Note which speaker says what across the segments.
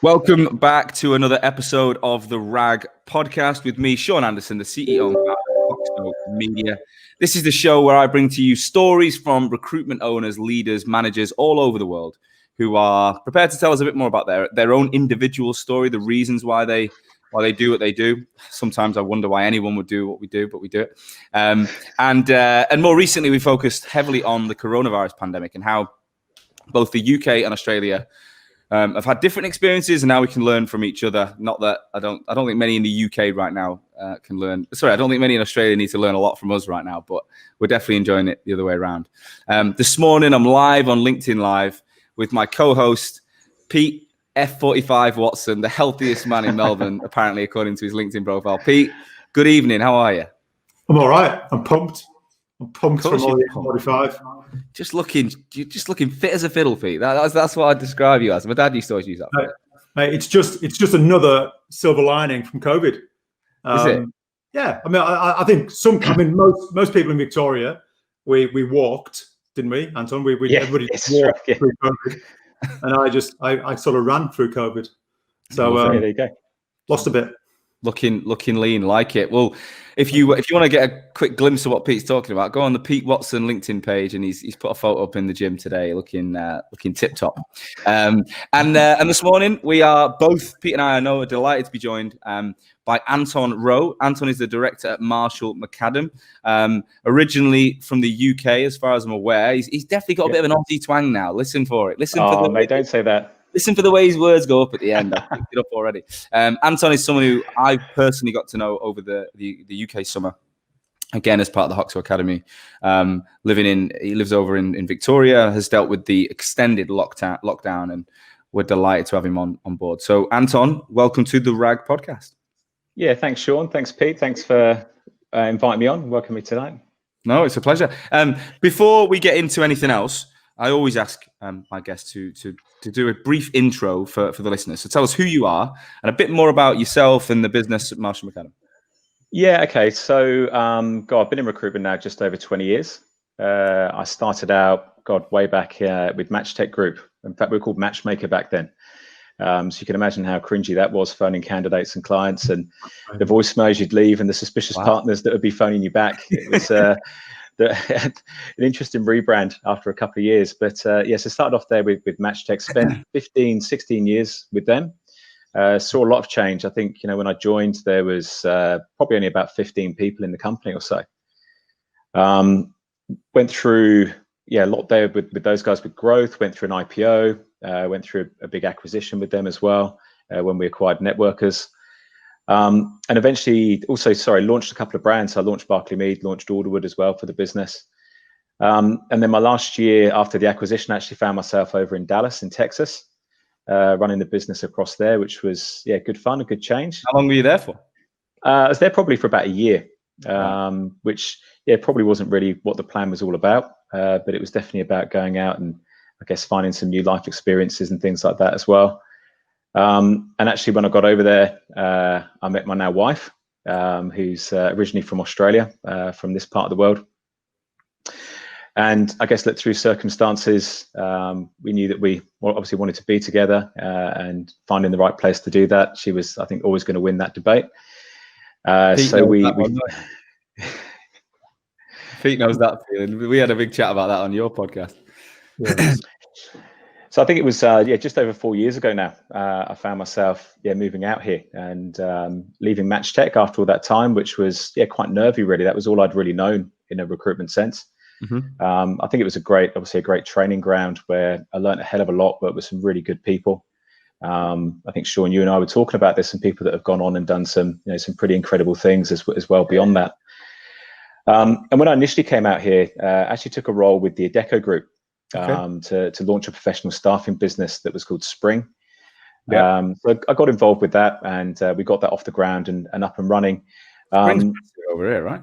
Speaker 1: Welcome back to another episode of the RAG podcast with me, Sean Anderson, the CEO of Foxtel Media. This is the show where I bring to you stories from recruitment owners, leaders, managers all over the world who are prepared to tell us a bit more about their own individual story, the reasons why they do what they do. Sometimes I wonder why anyone would do what we do, but we do it. And more recently, we focused heavily on the coronavirus pandemic and how both the UK and Australia I've had different experiences, and now we can learn from each other. Not that I don't think many in the UK right now can learn. Sorry, I don't think many in Australia need to learn a lot from us right now, but we're definitely enjoying it the other way around. This morning, I'm live on LinkedIn Live with my co-host, Pete F45 Watson, the healthiest man in Melbourne, apparently, according to his LinkedIn profile. Pete, good evening. How are you?
Speaker 2: I'm all right. I'm pumped. From all the 45.
Speaker 1: Just looking fit as a fiddle, Pete. That's what I'd describe you as. My dad used to always use that.
Speaker 2: Mate, it's just another silver lining from COVID.
Speaker 1: Is it?
Speaker 2: Yeah. I mean, I think most people in Victoria, we walked, didn't we, Anton? Everybody walked through COVID, and I sort of ran through COVID. So
Speaker 1: there you go.
Speaker 2: Lost a bit.
Speaker 1: Looking lean, like it. Well, if you want to get a quick glimpse of what Pete's talking about, go on the Pete Watson LinkedIn page, and he's put a photo up in the gym today, looking tip top. And this morning we are both, Pete and I are delighted to be joined by Anton Roe. Anton is the director at Marshall McAdam, originally from the UK, as far as I'm aware. He's definitely got a bit of an Aussie twang now. Listen for it.
Speaker 3: Mate, don't say that.
Speaker 1: Listen for the way his words go up at the end. I've picked it up already. Anton is someone who I personally got to know over the UK summer, again, as part of the Hoxo Academy. He lives over in Victoria, has dealt with the extended lockdown, and we're delighted to have him on board. So, Anton, welcome to the RAG podcast.
Speaker 3: Yeah, thanks, Sean. Thanks, Pete. Thanks for inviting me on, welcoming me tonight.
Speaker 1: No, it's a pleasure. Before we get into anything else, I always ask my guests to do a brief intro for the listeners. So tell us who you are and a bit more about yourself and the business at Marshall McAdam.
Speaker 3: Yeah, okay. So, I've been in recruitment now just over 20 years. I started out, way back with Match Tech Group. In fact, we were called Matchmaker back then. So you can imagine how cringy that was, phoning candidates and clients, and the voicemails you'd leave and the suspicious partners that would be phoning you back. It was an interesting rebrand after a couple of years. But so started off there with Match Tech, spent 15, 16 years with them. Saw a lot of change. I think, when I joined, there was probably only about 15 people in the company or so. Went through a lot there with those guys with growth, went through an IPO, went through a big acquisition with them as well when we acquired Networkers. And eventually also, launched a couple of brands. So I launched Barclay Mead, launched Alderwood as well for the business. And then my last year after the acquisition, I actually found myself over in Dallas in Texas, running the business across there, which was, good fun, a good change.
Speaker 1: How long were you there for?
Speaker 3: I was there probably for about a year, which probably wasn't really what the plan was all about. But it was definitely about going out and I guess finding some new life experiences and things like that as well. And actually, when I got over there, I met my now wife, who's originally from Australia, from this part of the world. And I guess that through circumstances, we knew that we obviously wanted to be together, and finding the right place to do that. She was, I think, always going to win that debate.
Speaker 1: Pete knows that feeling. We had a big chat about that on your podcast.
Speaker 2: Yeah.
Speaker 3: So I think it was just over 4 years ago now. I found myself moving out here and leaving Match Tech after all that time, which was quite nervy really. That was all I'd really known in a recruitment sense. Mm-hmm. I think it was obviously a great training ground where I learned a hell of a lot, but with some really good people. I think Sean, you and I were talking about this, and people that have gone on and done some pretty incredible things as well beyond that. And when I initially came out here, I actually took a role with the Adecco Group. To launch a professional staffing business that was called Spring. So I got involved with that, and we got that off the ground and up and running.
Speaker 1: Spring's over here, right?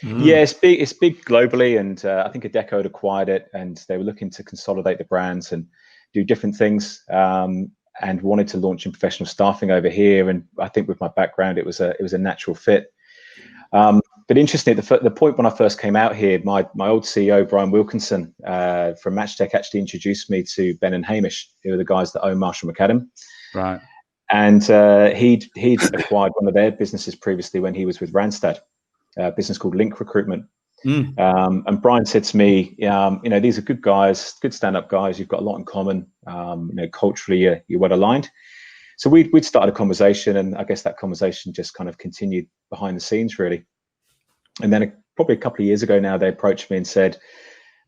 Speaker 3: Yeah, it's big globally, and I think Adecco had acquired it, and they were looking to consolidate the brands and do different things, and wanted to launch in professional staffing over here. And I think with my background, it was a natural fit. But interestingly, at the point when I first came out here, my old CEO, Brian Wilkinson, from Match Tech, actually introduced me to Ben and Hamish, who are the guys that own Marshall McAdam.
Speaker 1: Right.
Speaker 3: And he'd acquired one of their businesses previously when he was with Randstad, a business called Link Recruitment. And Brian said to me, these are good guys, good stand-up guys. You've got a lot in common. Culturally, you're well aligned. So we'd started a conversation, and I guess that conversation just kind of continued behind the scenes, really. And then probably a couple of years ago now, they approached me and said,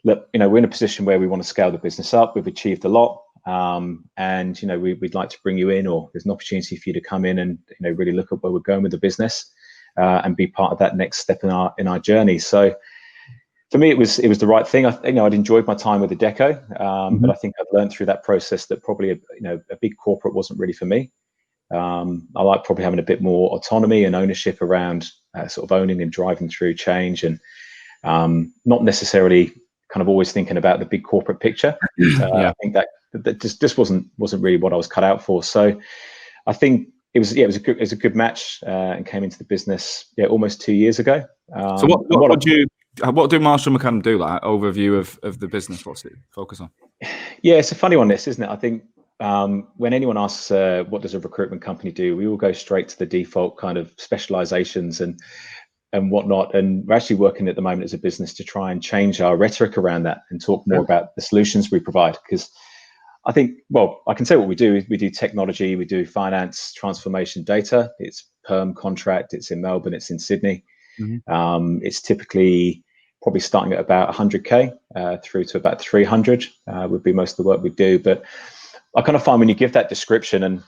Speaker 3: look, we're in a position where we want to scale the business up. We've achieved a lot. And we'd like to bring you in, or there's an opportunity for you to come in and really look at where we're going with the business, and be part of that next step in our journey. So for me, it was the right thing. I'd enjoyed my time with Adecco, but I think I've learned through that process that probably a big corporate wasn't really for me. I like probably having a bit more autonomy and ownership around sort of owning and driving through change, and not necessarily kind of always thinking about the big corporate picture. I think that just wasn't really what I was cut out for. So I think it was a good match, and came into the business almost 2 years ago.
Speaker 1: So what do Marshall McAdam do? Like overview of the business? What's it focus on?
Speaker 3: Yeah, it's a funny one, this, isn't it? I think when anyone asks what does a recruitment company do, we all go straight to the default kind of specializations and whatnot. And we're actually working at the moment as a business to try and change our rhetoric around that and talk more about the solutions we provide. Because I think, I can say what we do. We do technology, we do finance, transformation, data. It's perm contract. It's in Melbourne. It's in Sydney. It's typically probably starting at about 100K through to about 300 would be most of the work we do. But I kind of find when you give that description, and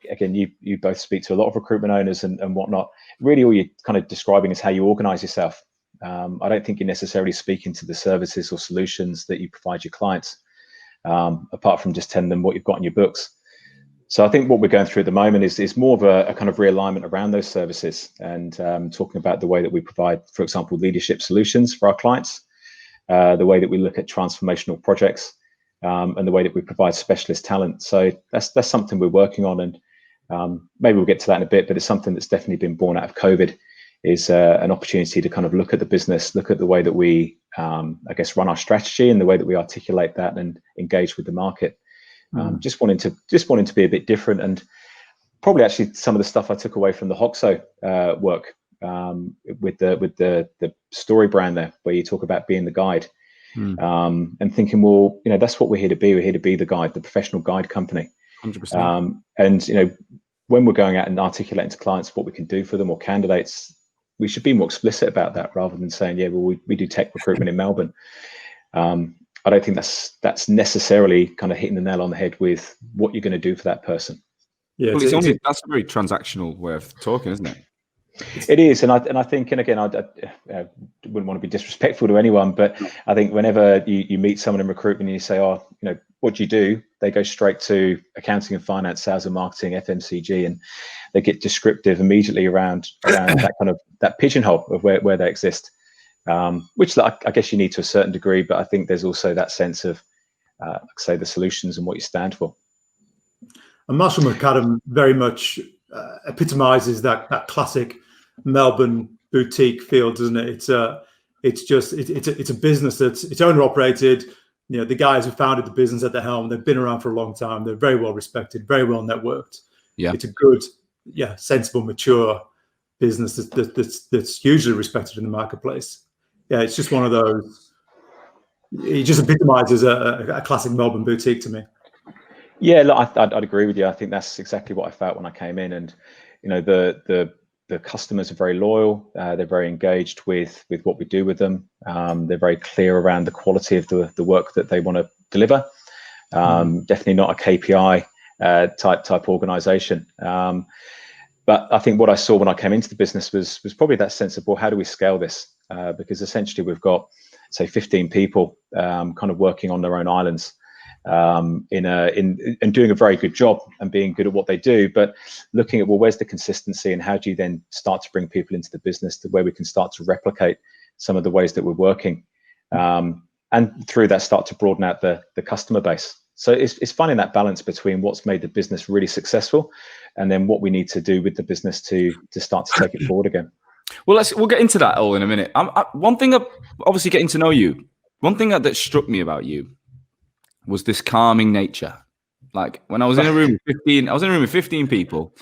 Speaker 3: again, you both speak to a lot of recruitment owners and whatnot, really all you're kind of describing is how you organize yourself. I don't think you're necessarily speaking to the services or solutions that you provide your clients, apart from just telling them what you've got in your books. So I think what we're going through at the moment is more of a kind of realignment around those services, and talking about the way that we provide, for example, leadership solutions for our clients, the way that we look at transformational projects, and the way that we provide specialist talent. So that's something we're working on, and maybe we'll get to that in a bit, but it's something that's definitely been born out of COVID, is an opportunity to kind of look at the business, look at the way that we, I guess, run our strategy and the way that we articulate that and engage with the market. Just wanting to be a bit different, and probably actually some of the stuff I took away from the Hoxo work, with the story brand there, where you talk about being the guide, and thinking, well, that's what we're here to be. We're here to be the guide, the professional guide company.
Speaker 1: 100%.
Speaker 3: And when we're going out and articulating to clients what we can do for them, or candidates, we should be more explicit about that, rather than saying, we do tech recruitment in Melbourne. I don't think that's necessarily kind of hitting the nail on the head with what you're going to do for that person.
Speaker 1: Yeah, well, that's a very transactional way of talking, isn't it?
Speaker 3: It is, and I think, and again, I wouldn't want to be disrespectful to anyone, but I think whenever you meet someone in recruitment and you say, what do you do? They go straight to accounting and finance, sales and marketing, FMCG, and they get descriptive immediately around that kind of that pigeonhole of where they exist. Which I guess you need to a certain degree, but I think there's also that sense of, say, the solutions and what you stand for.
Speaker 2: And Marshall McAdam very much epitomizes that classic Melbourne boutique feel, doesn't it? It's a business it's owner operated. The guys who founded the business at the helm, they've been around for a long time. They're very well respected, very well networked. Yeah, it's a good, sensible, mature business that's hugely respected in the marketplace. Yeah, it's just one of those. It just epitomizes a classic Melbourne boutique to me.
Speaker 3: Yeah, look, I'd agree with you. I think that's exactly what I felt when I came in, and the customers are very loyal. They're very engaged with what we do with them. They're very clear around the quality of the work that they want to deliver. Definitely not a KPI type organization. But I think what I saw when I came into the business was probably that sense of, well, how do we scale this? Because essentially we've got, say, 15 people kind of working on their own islands, and doing a very good job and being good at what they do, but looking at, well, where's the consistency, and how do you then start to bring people into the business to where we can start to replicate some of the ways that we're working, and through that start to broaden out the customer base. So it's finding that balance between what's made the business really successful and then what we need to do with the business to start to take it forward again.
Speaker 1: Well, we'll get into that all in a minute. One thing, obviously getting to know you, one thing that struck me about you was this calming nature. Like when I was in a room with 15, I was in a room with 15 people,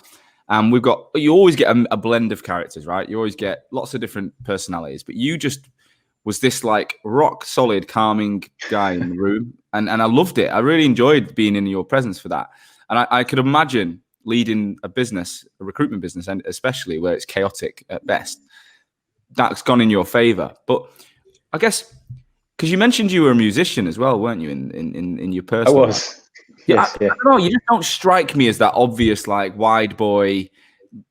Speaker 1: and you always get a blend of characters, right? You always get lots of different personalities, but you just was this like rock solid, calming guy in the room. And I loved it. I really enjoyed being in your presence for that. And I could imagine leading a recruitment business, and especially where it's chaotic at best, that's gone in your favor. But I guess, because you mentioned you were a musician as well, weren't you, in your personal
Speaker 3: I was.
Speaker 1: life? Yes,
Speaker 3: yeah.
Speaker 1: I don't know. You just don't strike me as that obvious, like, wide boy.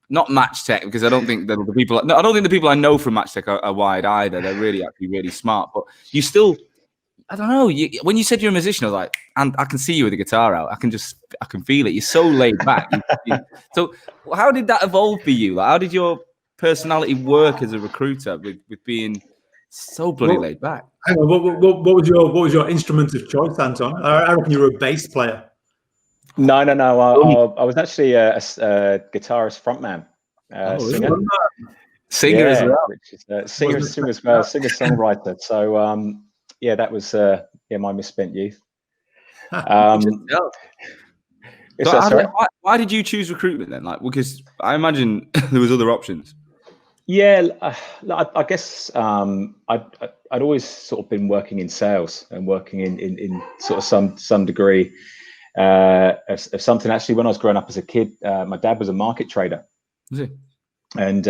Speaker 1: Not Match Tech, because I don't think that the people. No, I don't think the people I know from Match Tech are wide either. They're really smart. But you still, I don't know. When you said you're a musician, I was like, and I can see you with the guitar out. I can feel it. You're so laid back. So how did that evolve for you? Like, how did your personality work as a recruiter with being so bloody laid back?
Speaker 2: Hang on, what was your instrument of choice, Anton? I reckon you were a bass player.
Speaker 3: No. I was actually a guitarist frontman, singer as well. Singer as well, singer-songwriter. So that was my misspent youth.
Speaker 1: Why did you choose recruitment then? Like, because I imagine there was other options.
Speaker 3: Yeah, I guess I'd always sort of been working in sales and working in sort of some degree of something. Actually, when I was growing up as a kid, my dad was a market trader.
Speaker 1: Was he?
Speaker 3: And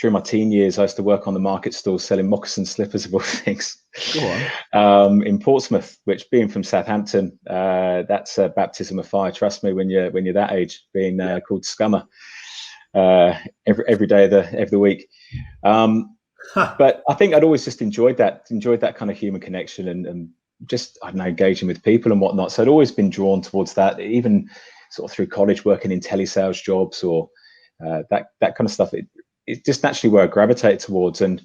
Speaker 3: through my teen years, I used to work on the market stalls selling moccasin slippers of all things.
Speaker 1: Go on.
Speaker 3: In Portsmouth, which, being from Southampton, that's a baptism of fire. Trust me, when you're that age, being called scummer every day of the week. But I think I'd always just enjoyed that kind of human connection and just, I don't know, engaging with people and whatnot. So I'd always been drawn towards that, even sort of through college, working in telesales jobs or that kind of stuff. It's just naturally where I gravitated towards. And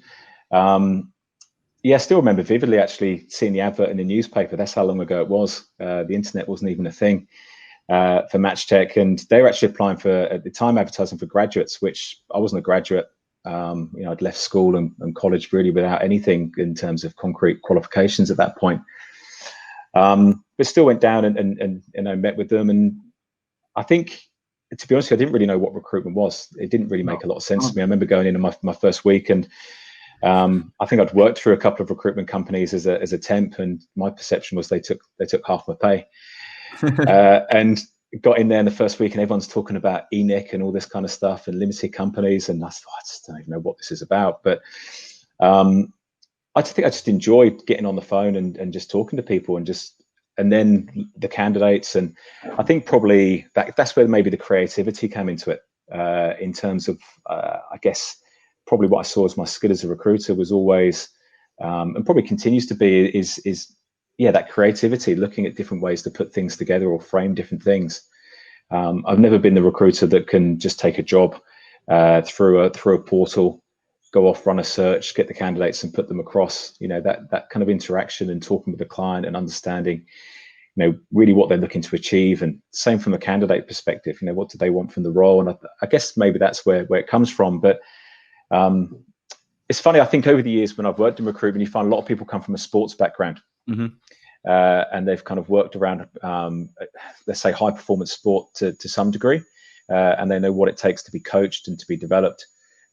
Speaker 3: I still remember vividly actually seeing the advert in the newspaper. That's how long ago it was. The internet wasn't even a thing for Match Tech, and they were actually applying for, at the time, advertising for graduates, which I wasn't a graduate. I'd left school and college really without anything in terms of concrete qualifications at that point. But still went down and met with them. And I think, to be honest, I didn't really know what recruitment was. It didn't really make a lot of sense to me. I remember going in my first week, and I think I'd worked through a couple of recruitment companies as a temp, and my perception was they took half my pay. And got in there in the first week, and everyone's talking about ENIC and all this kind of stuff and limited companies, and I thought, I just don't even know what this is about. But I think I just enjoyed getting on the phone and just talking to people and then the candidates. And I think probably that's where maybe the creativity came into it, in terms of I guess probably what I saw as my skill as a recruiter was always and probably continues to be is that creativity, looking at different ways to put things together or frame different things. I've never been the recruiter that can just take a job through a portal, go off, run a search, get the candidates and put them across. That kind of interaction and talking with the client and understanding, really what they're looking to achieve. And same from a candidate perspective, what do they want from the role? And I guess maybe that's where it comes from. But it's funny, I think over the years when I've worked in recruitment, you find a lot of people come from a sports background. Mm-hmm. And they've kind of worked around, let's say, high performance sport to some degree, and they know what it takes to be coached and to be developed,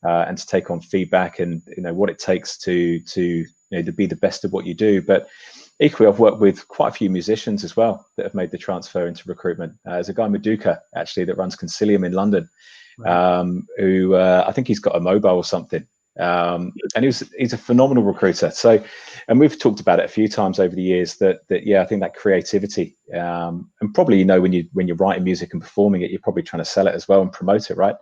Speaker 3: and to take on feedback, and what it takes to be the best of what you do. But equally, I've worked with quite a few musicians as well that have made the transfer into recruitment. There's a guy, Maduka, actually, that runs Concilium in London, who I think he's got a mobile or something. And he's a phenomenal recruiter. So, and we've talked about it a few times over the years that I think that creativity, and probably when you're writing music and performing it, you're probably trying to sell it as well and promote it, right?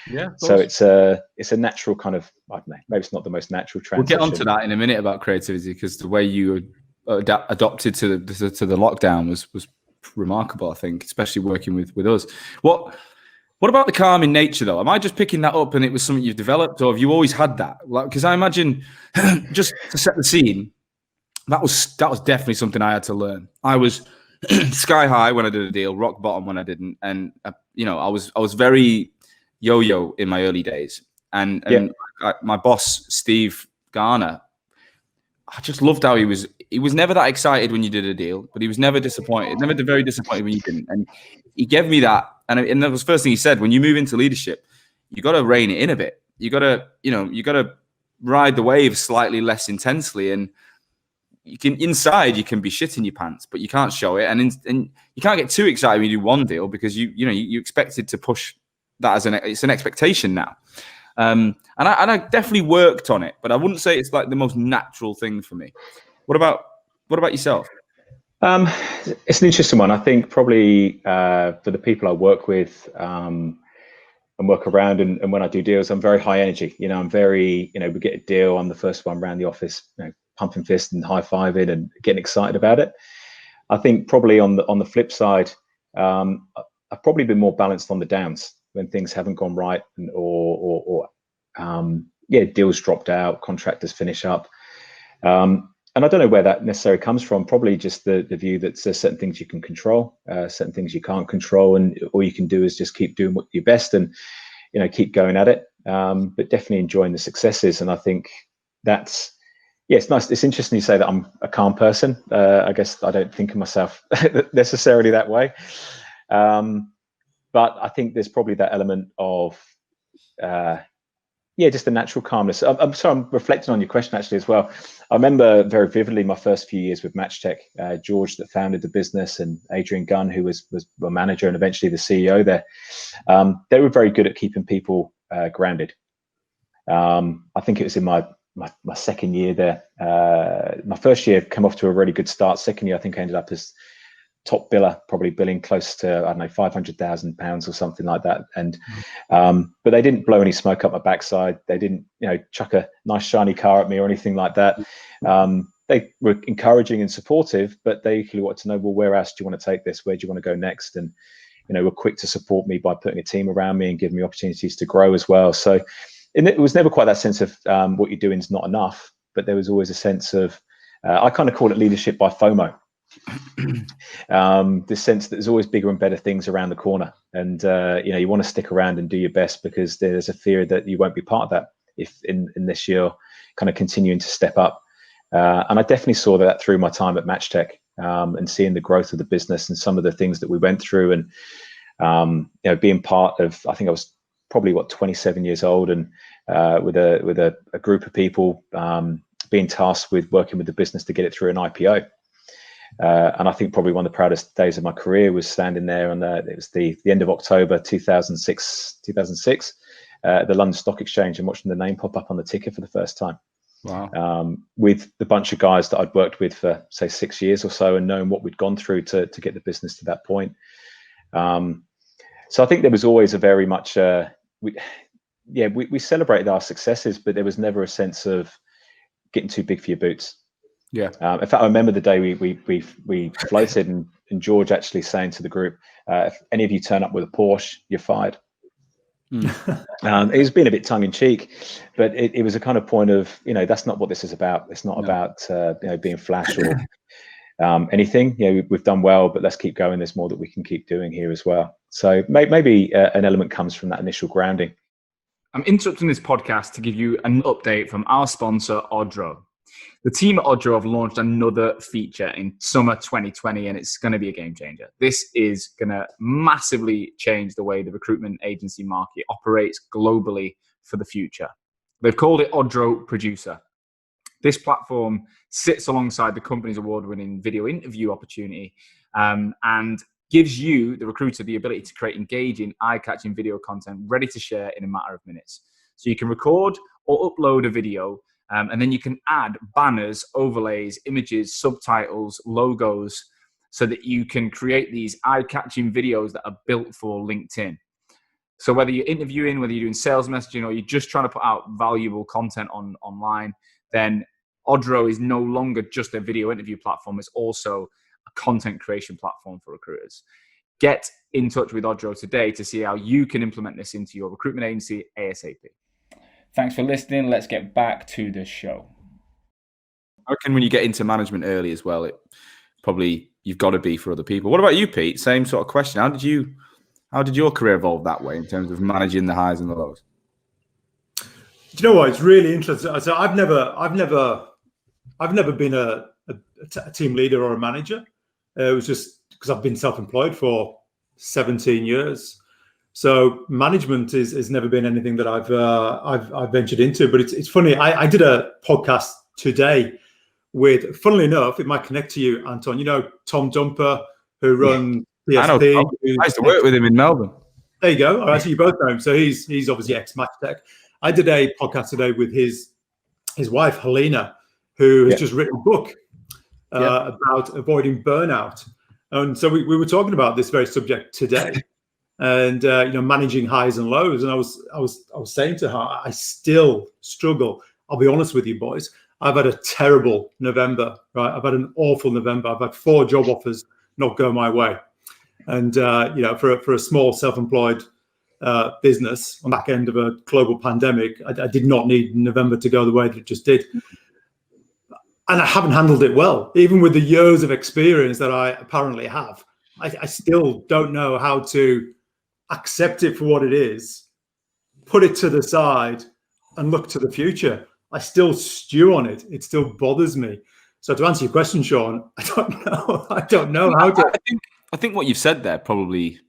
Speaker 3: Yeah. So it's a natural kind of, I don't know, maybe it's not the most natural transition.
Speaker 1: We'll get onto that in a minute about creativity, because the way you adopted to the lockdown was remarkable, I think, especially working with us. What about the calming nature, though? Am I just picking that up and it was something you've developed, or have you always had that? Because I imagine, just to set the scene, that was definitely something I had to learn. I was sky high when I did a deal, rock bottom when I didn't, and I was very yo-yo in my early days. And my boss, Steve Garner, I just loved how he was never that excited when you did a deal, but he was never disappointed, never very disappointed when you didn't. And he gave me that. And that was the first thing he said, when you move into leadership, you got to rein it in a bit. You got to ride the wave slightly less intensely. And you can be shitting your pants, but you can't show it. And you can't get too excited when you do one deal, because you expected to push that it's an expectation now. And I definitely worked on it, but I wouldn't say it's like the most natural thing for me. What about yourself?
Speaker 3: It's an interesting one. I think probably for the people I work with and work around, and when I do deals, I'm very high energy. I'm very, we get a deal, I'm the first one around the office, pumping fists and high-fiving and getting excited about it. I think probably on the flip side, I've probably been more balanced on the downs when things haven't gone right, or deals dropped out, contractors finish up. And I don't know where that necessarily comes from. Probably just the view that there's certain things you can control, certain things you can't control, and all you can do is just keep doing what your best and keep going at it. But definitely enjoying the successes, and I think that's it's nice. It's interesting you say that I'm a calm person. I guess I don't think of myself necessarily that way, but I think there's probably that element of just the natural calmness. I'm sorry, I'm reflecting on your question actually as well. I remember very vividly my first few years with Matchtech. George, that founded the business, and Adrian Gunn, who was a manager and eventually the CEO there. They were very good at keeping people grounded. I think it was in my second year there. My first year came off to a really good start. Second year, I think I ended up as top biller, probably billing close to, I don't know, £500,000 or something like that. And but they didn't blow any smoke up my backside. They didn't, chuck a nice shiny car at me or anything like that. They were encouraging and supportive, but they equally wanted to know, well, where else do you want to take this? Where do you want to go next? And were quick to support me by putting a team around me and giving me opportunities to grow as well. So it was never quite that sense of what you're doing is not enough, but there was always a sense of, I kind of call it leadership by FOMO. The sense that there's always bigger and better things around the corner, and you want to stick around and do your best, because there's a fear that you won't be part of that if in this year kind of continuing to step up. And I definitely saw that through my time at Matchtech, and seeing the growth of the business and some of the things that we went through, and being part of, I think I was probably 27 years old, and with a group of people being tasked with working with the business to get it through an IPO. And I think probably one of the proudest days of my career was standing there on it was the end of October 2006, the London Stock Exchange, and watching the name pop up on the ticker for the first time.
Speaker 1: Wow.
Speaker 3: With the bunch of guys that I'd worked with for, say, 6 years or so, and knowing what we'd gone through to get the business to that point. So I think there was always a very much we celebrated our successes, but there was never a sense of getting too big for your boots.
Speaker 1: Yeah.
Speaker 3: In fact, I remember the day we floated, and George actually saying to the group, if any of you turn up with a Porsche, you're fired. It was being a bit tongue in cheek, but it was a kind of point of, that's not what this is about. It's not about being flash or anything. We've done well, but let's keep going. There's more that we can keep doing here as well. So maybe an element comes from that initial grounding.
Speaker 1: I'm interrupting this podcast to give you an update from our sponsor, Odro. The team at Odro have launched another feature in summer 2020, and it's going to be a game changer. This is going to massively change the way the recruitment agency market operates globally for the future. They've called it Odro Producer. This platform sits alongside the company's award-winning video interview opportunity, and gives you, the recruiter, the ability to create engaging, eye-catching video content ready to share in a matter of minutes. So you can record or upload a video, and then you can add banners, overlays, images, subtitles, logos, so that you can create these eye-catching videos that are built for LinkedIn. So whether you're interviewing, whether you're doing sales messaging, or you're just trying to put out valuable content online, then Odro is no longer just a video interview platform. It's also a content creation platform for recruiters. Get in touch with Odro today to see how you can implement this into your recruitment agency ASAP. Thanks for listening. Let's get back to the show. I reckon when you get into management early as well, it probably you've got to be for other people. What about you, Pete? Same sort of question. How did your career evolve that way in terms of managing the highs and the lows?
Speaker 2: Do you know what? It's really interesting. So I've never I've never been a team leader or a manager. It was just because I've been self-employed for 17 years. So management has never been anything that I've ventured into. But it's funny. I did a podcast today with, funnily enough, it might connect to you, Anton. You know Tom Dumper, who runs PSP.
Speaker 1: I know. I used to work with him in Melbourne.
Speaker 2: There you go. All right, so you both know him. So he's obviously ex-Matchtech. I did a podcast today with his wife, Helena, who has just written a book about avoiding burnout. And so we were talking about this very subject today, and managing highs and lows. And I was saying to her, I still struggle. I'll be honest with you, boys. I've had a terrible November. Right, I've had an awful November. I've had 4 job offers not go my way, and for a small self-employed business on the back end of a global pandemic, I did not need November to go the way that it just did. And I haven't handled it well, even with the years of experience that I apparently have. I still don't know how to accept it for what it is, put it to the side, and look to the future. I still stew on it. It still bothers me. So to answer your question, Sean, I don't know. I don't know how to.
Speaker 1: I think what you've said there probably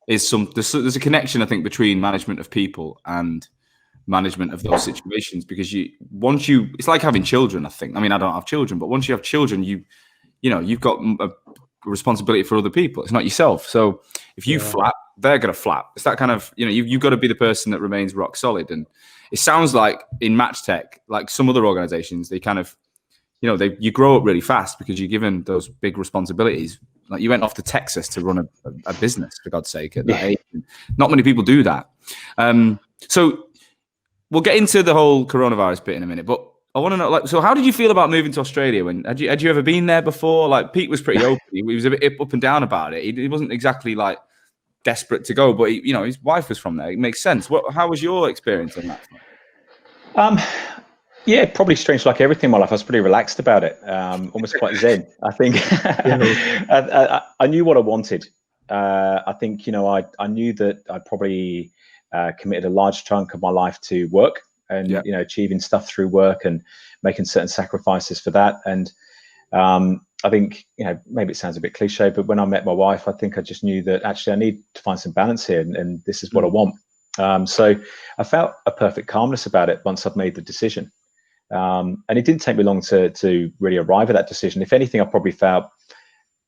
Speaker 1: is there's a connection, I think, between management of people and management of those situations, because it's like having children. I think. I mean, I don't have children, but once you have children, you've got a responsibility for other people. It's not yourself. So if you flap, they're gonna flap. It's that kind of, you've got to be the person that remains rock solid. And it sounds like in Matchtech, like some other organizations, they kind of, you grow up really fast because you're given those big responsibilities. Like you went off to Texas to run a business, for God's sake, at that age. Not many people do that. So we'll get into the whole coronavirus bit in a minute, but I want to know, so how did you feel about moving to Australia? Had you ever been there before? Like Pete was pretty open. He was a bit up and down about it. He wasn't exactly like desperate to go, but his wife was from there. It makes sense. How was your experience on that?
Speaker 3: Yeah, probably strange. Like everything in my life, I was pretty relaxed about it. Almost quite zen, I think. I knew what I wanted. I think, I knew that I probably committed a large chunk of my life to work and, achieving stuff through work and making certain sacrifices for that. And I think, maybe it sounds a bit cliche, but when I met my wife, I think I just knew that actually I need to find some balance here, and this is what I want. So I felt a perfect calmness about it once I'd made the decision. And it didn't take me long to really arrive at that decision. If anything, I probably felt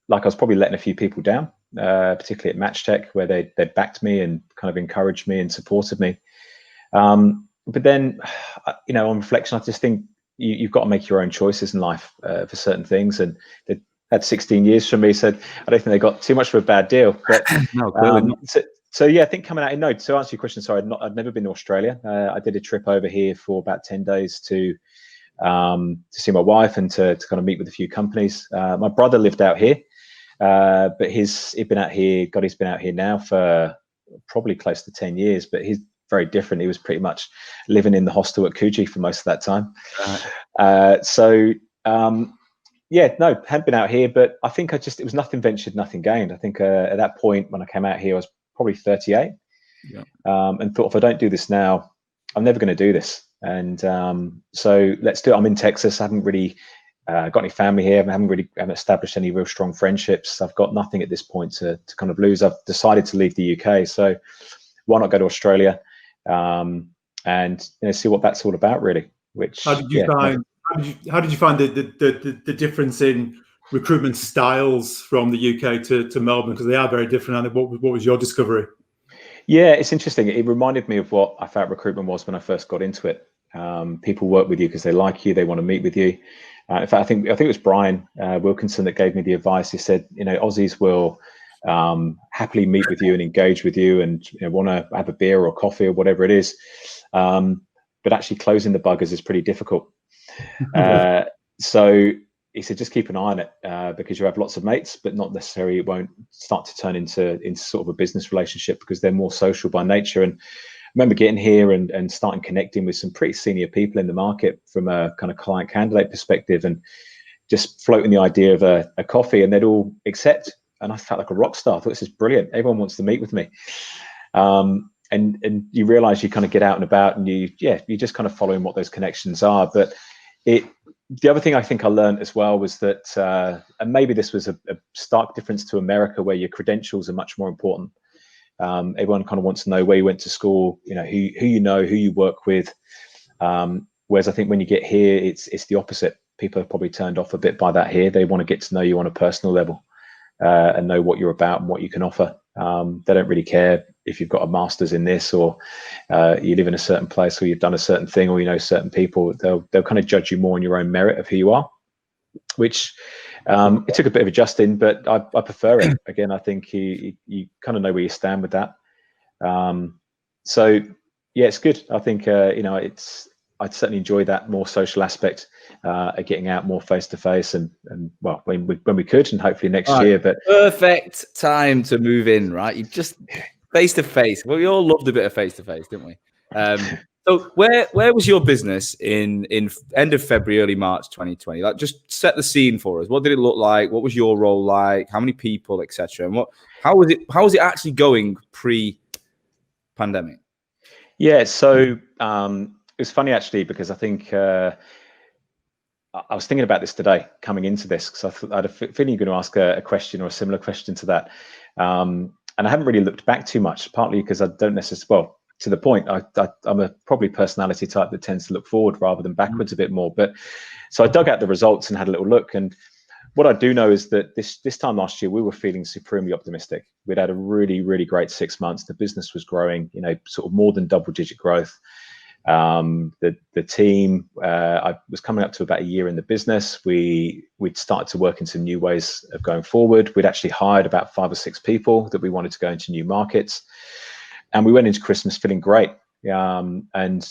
Speaker 3: like I was probably letting a few people down, particularly at Matchtech, where they backed me and kind of encouraged me and supported me. But then, on reflection, I just think you've got to make your own choices in life for certain things. And they had 16 years from me, so I don't think they got too much of a bad deal. But So yeah, I think coming out. No, to answer your question, sorry, I'd never been to Australia. I did a trip over here for about 10 days to see my wife and to kind of meet with a few companies. My brother lived out here, but he'd been out here. God, he's been out here now for probably close to 10 years. But he's very different. He was pretty much living in the hostel at Coogee for most of that time. Yeah, no, hadn't been out here, but I think it was nothing ventured, nothing gained. I think at that point when I came out here, I was probably 38, and thought, if I don't do this now, I'm never going to do this. And so let's do it. I'm in Texas. I haven't really got any family here. I haven't established any real strong friendships. I've got nothing at this point to kind of lose. I've decided to leave the UK. So why not go to Australia and see what that's all about, really?
Speaker 2: How did you find the difference in recruitment styles from the UK to Melbourne, because they are very different? And what was your discovery?
Speaker 3: Yeah, it's interesting. It reminded me of what I felt recruitment was when I first got into it. People work with you because they like you, they want to meet with you. In fact, I think it was Brian Wilkinson that gave me the advice. He said, Aussies will happily meet with you and engage with you and want to have a beer or coffee or whatever it is. But actually closing the buggers is pretty difficult. So he said, just keep an eye on it because you have lots of mates, but not necessarily it won't start to turn into sort of a business relationship because they're more social by nature. And I remember getting here and starting connecting with some pretty senior people in the market from a kind of client candidate perspective and just floating the idea of a coffee, and they'd all accept. And I felt like a rock star. I thought, this is brilliant. Everyone wants to meet with me. And you realize you kind of get out and about and you just kind of following what those connections are. But The other thing I think I learned as well was that, and maybe this was a stark difference to America, where your credentials are much more important. Everyone kind of wants to know where you went to school, who who you work with. Whereas I think when you get here, it's the opposite. People are probably turned off a bit by that here. They want to get to know you on a personal level and know what you're about and what you can offer. They don't really care if you've got a master's in this, or you live in a certain place, or you've done a certain thing, or you know certain people. They'll kind of judge you more on your own merit of who you are, which it took a bit of adjusting, but I prefer it. Again, I think you kind of know where you stand with that. So yeah, it's good. I think I'd certainly enjoy that more social aspect, getting out more face to face, and well, when we could, and hopefully next year. But
Speaker 1: perfect time to move in, right? You just face to face. Well, we all loved a bit of face to face, didn't we? So where was your business in end of February, early March 2020? Like, just set the scene for us. What did it look like? What was your role like? How many people, etc. And how was it actually going pre-pandemic?
Speaker 3: Yeah, so it was funny actually, because I think I was thinking about this today coming into this, because I had a feeling you're going to ask a question or a similar question to that. And I haven't really looked back too much, partly because I don't necessarily, well, to the point, I'm a probably personality type that tends to look forward rather than backwards a bit more. But so I dug out the results and had a little look. And what I do know is that this time last year, we were feeling supremely optimistic. We'd had a really, really great 6 months. The business was growing, sort of more than double-digit growth. The team, I was coming up to about a year in the business. We'd started to work in some new ways of going forward. We'd actually hired about 5 or 6 people that we wanted to go into new markets. And we went into Christmas feeling great. And,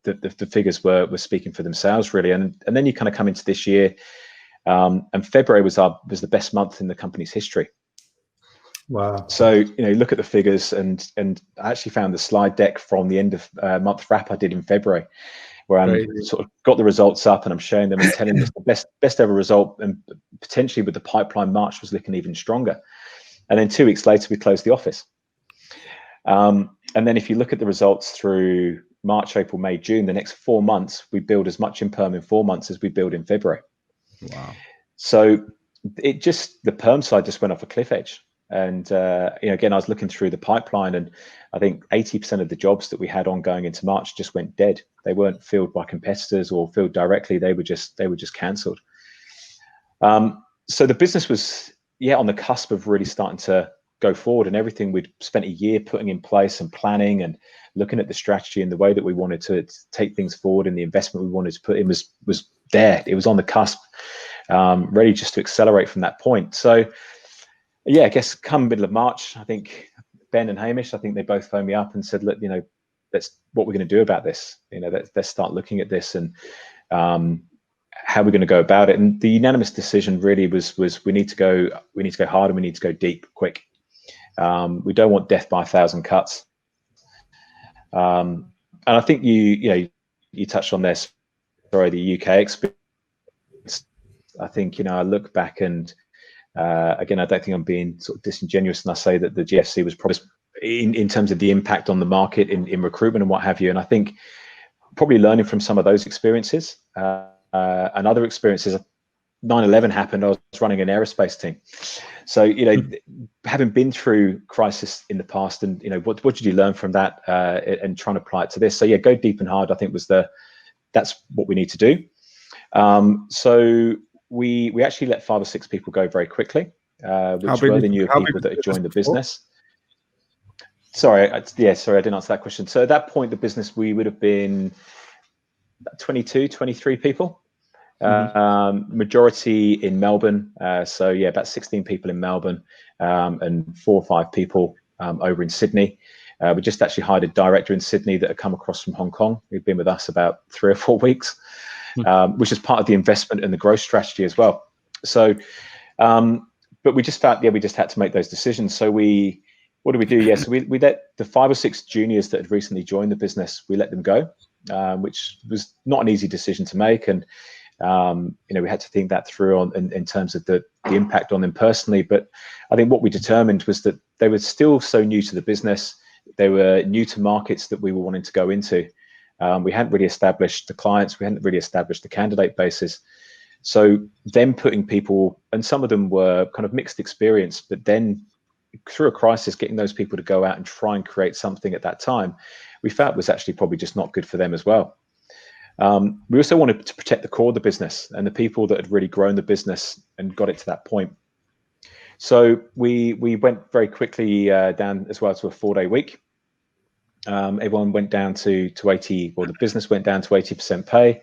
Speaker 3: the figures were speaking for themselves, really. And then you kind of come into this year, and February was the best month in the company's history.
Speaker 2: Wow.
Speaker 3: So, look at the figures, and I actually found the slide deck from the end of month wrap I did in February, where I sort of got the results up and I'm showing them and telling them it's the best ever result, and potentially with the pipeline, March was looking even stronger. And then 2 weeks later, we closed the office. And then if you look at the results through March, April, May, June, the next 4 months, we build as much in perm in 4 months as we build in February.
Speaker 1: Wow.
Speaker 3: So the perm side just went off a cliff edge. And, again, I was looking through the pipeline, and I think 80% of the jobs that we had ongoing into March just went dead. They weren't filled by competitors or filled directly. They were just cancelled. So the business was, on the cusp of really starting to go forward, and everything we'd spent a year putting in place and planning and looking at the strategy and the way that we wanted to take things forward, and the investment we wanted to put in was there. It was on the cusp, ready just to accelerate from that point. So, I guess come middle of March, I think Ben and Hamish, I think they both phoned me up and said, look, that's what we're going to do about this. Let's start looking at this, and how we're going to go about it. And the unanimous decision really was we need to go hard, and we need to go deep quick. We don't want death by 1,000 cuts. And I think you touched on this, the UK experience. I think, I look back and, again, I don't think I'm being sort of disingenuous, and I say that the GFC was probably in terms of the impact on the market in recruitment and what have you. And I think probably learning from some of those experiences and other experiences. 9/11 happened. I was running an aerospace team, so having been through crisis in the past, and what did you learn from that, and trying to apply it to this. So go deep and hard, I think that's what we need to do. So we actually let 5 or 6 people go very quickly, which were the newer people that had joined the business. Sorry, I didn't answer that question. So at that point, the business, we would have been 22, 23 people. Majority in Melbourne. About 16 people in Melbourne, and 4 or 5 people over in Sydney. We just actually hired a director in Sydney that had come across from Hong Kong. He'd been with us about 3 or 4 weeks, which is part of the investment and the growth strategy as well. So, but we just felt, we just had to make those decisions. So what do we do? So we let the 5 or 6 juniors that had recently joined the business, we let them go, which was not an easy decision to make. And we had to think that through in terms of the impact on them personally. But I think what we determined was that they were still so new to the business. They were new to markets that we were wanting to go into. We hadn't really established the clients. We hadn't really established the candidate basis. So them putting people, and some of them were kind of mixed experience, but then through a crisis, getting those people to go out and try and create something at that time, we felt was actually probably just not good for them as well. We also wanted to protect the core of the business and the people that had really grown the business and got it to that point. So we went very quickly down as well to a 4-day week. Everyone went down to 80, or the business went down to 80% pay.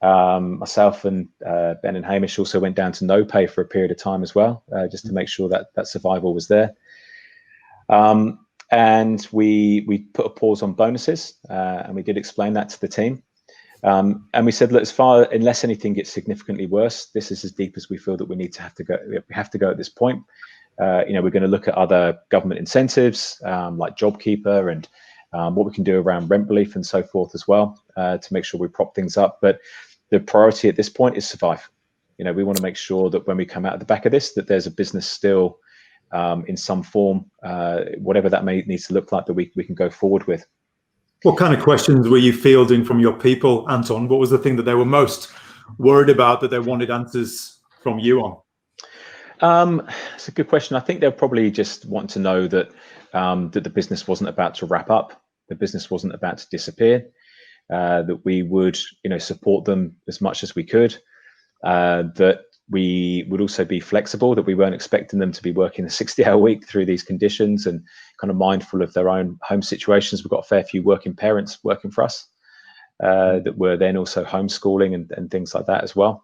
Speaker 3: Myself and Ben and Hamish also went down to no pay for a period of time as well, just to make sure that survival was there. And we put a pause on bonuses, and we did explain that to the team. And we said, look, unless anything gets significantly worse, this is as deep as we feel that we have to go. We have to go at this point. We're going to look at other government incentives, like JobKeeper, and what we can do around rent relief and so forth as well, to make sure we prop things up. But the priority at this point is survive. We want to make sure that when we come out of the back of this, that there's a business still in some form, whatever that needs to look like, that we can go forward with.
Speaker 2: What kind of questions were you fielding from your people, Anton? What was the thing that they were most worried about, that they wanted answers from you on?
Speaker 3: It's a good question. I think they'll probably just want to know that that the business wasn't about to wrap up, the business wasn't about to disappear, that we would, support them as much as we could, that we would also be flexible, that we weren't expecting them to be working a 60-hour week through these conditions, and kind of mindful of their own home situations. We've got a fair few working parents working for us that were then also homeschooling and things like that as well.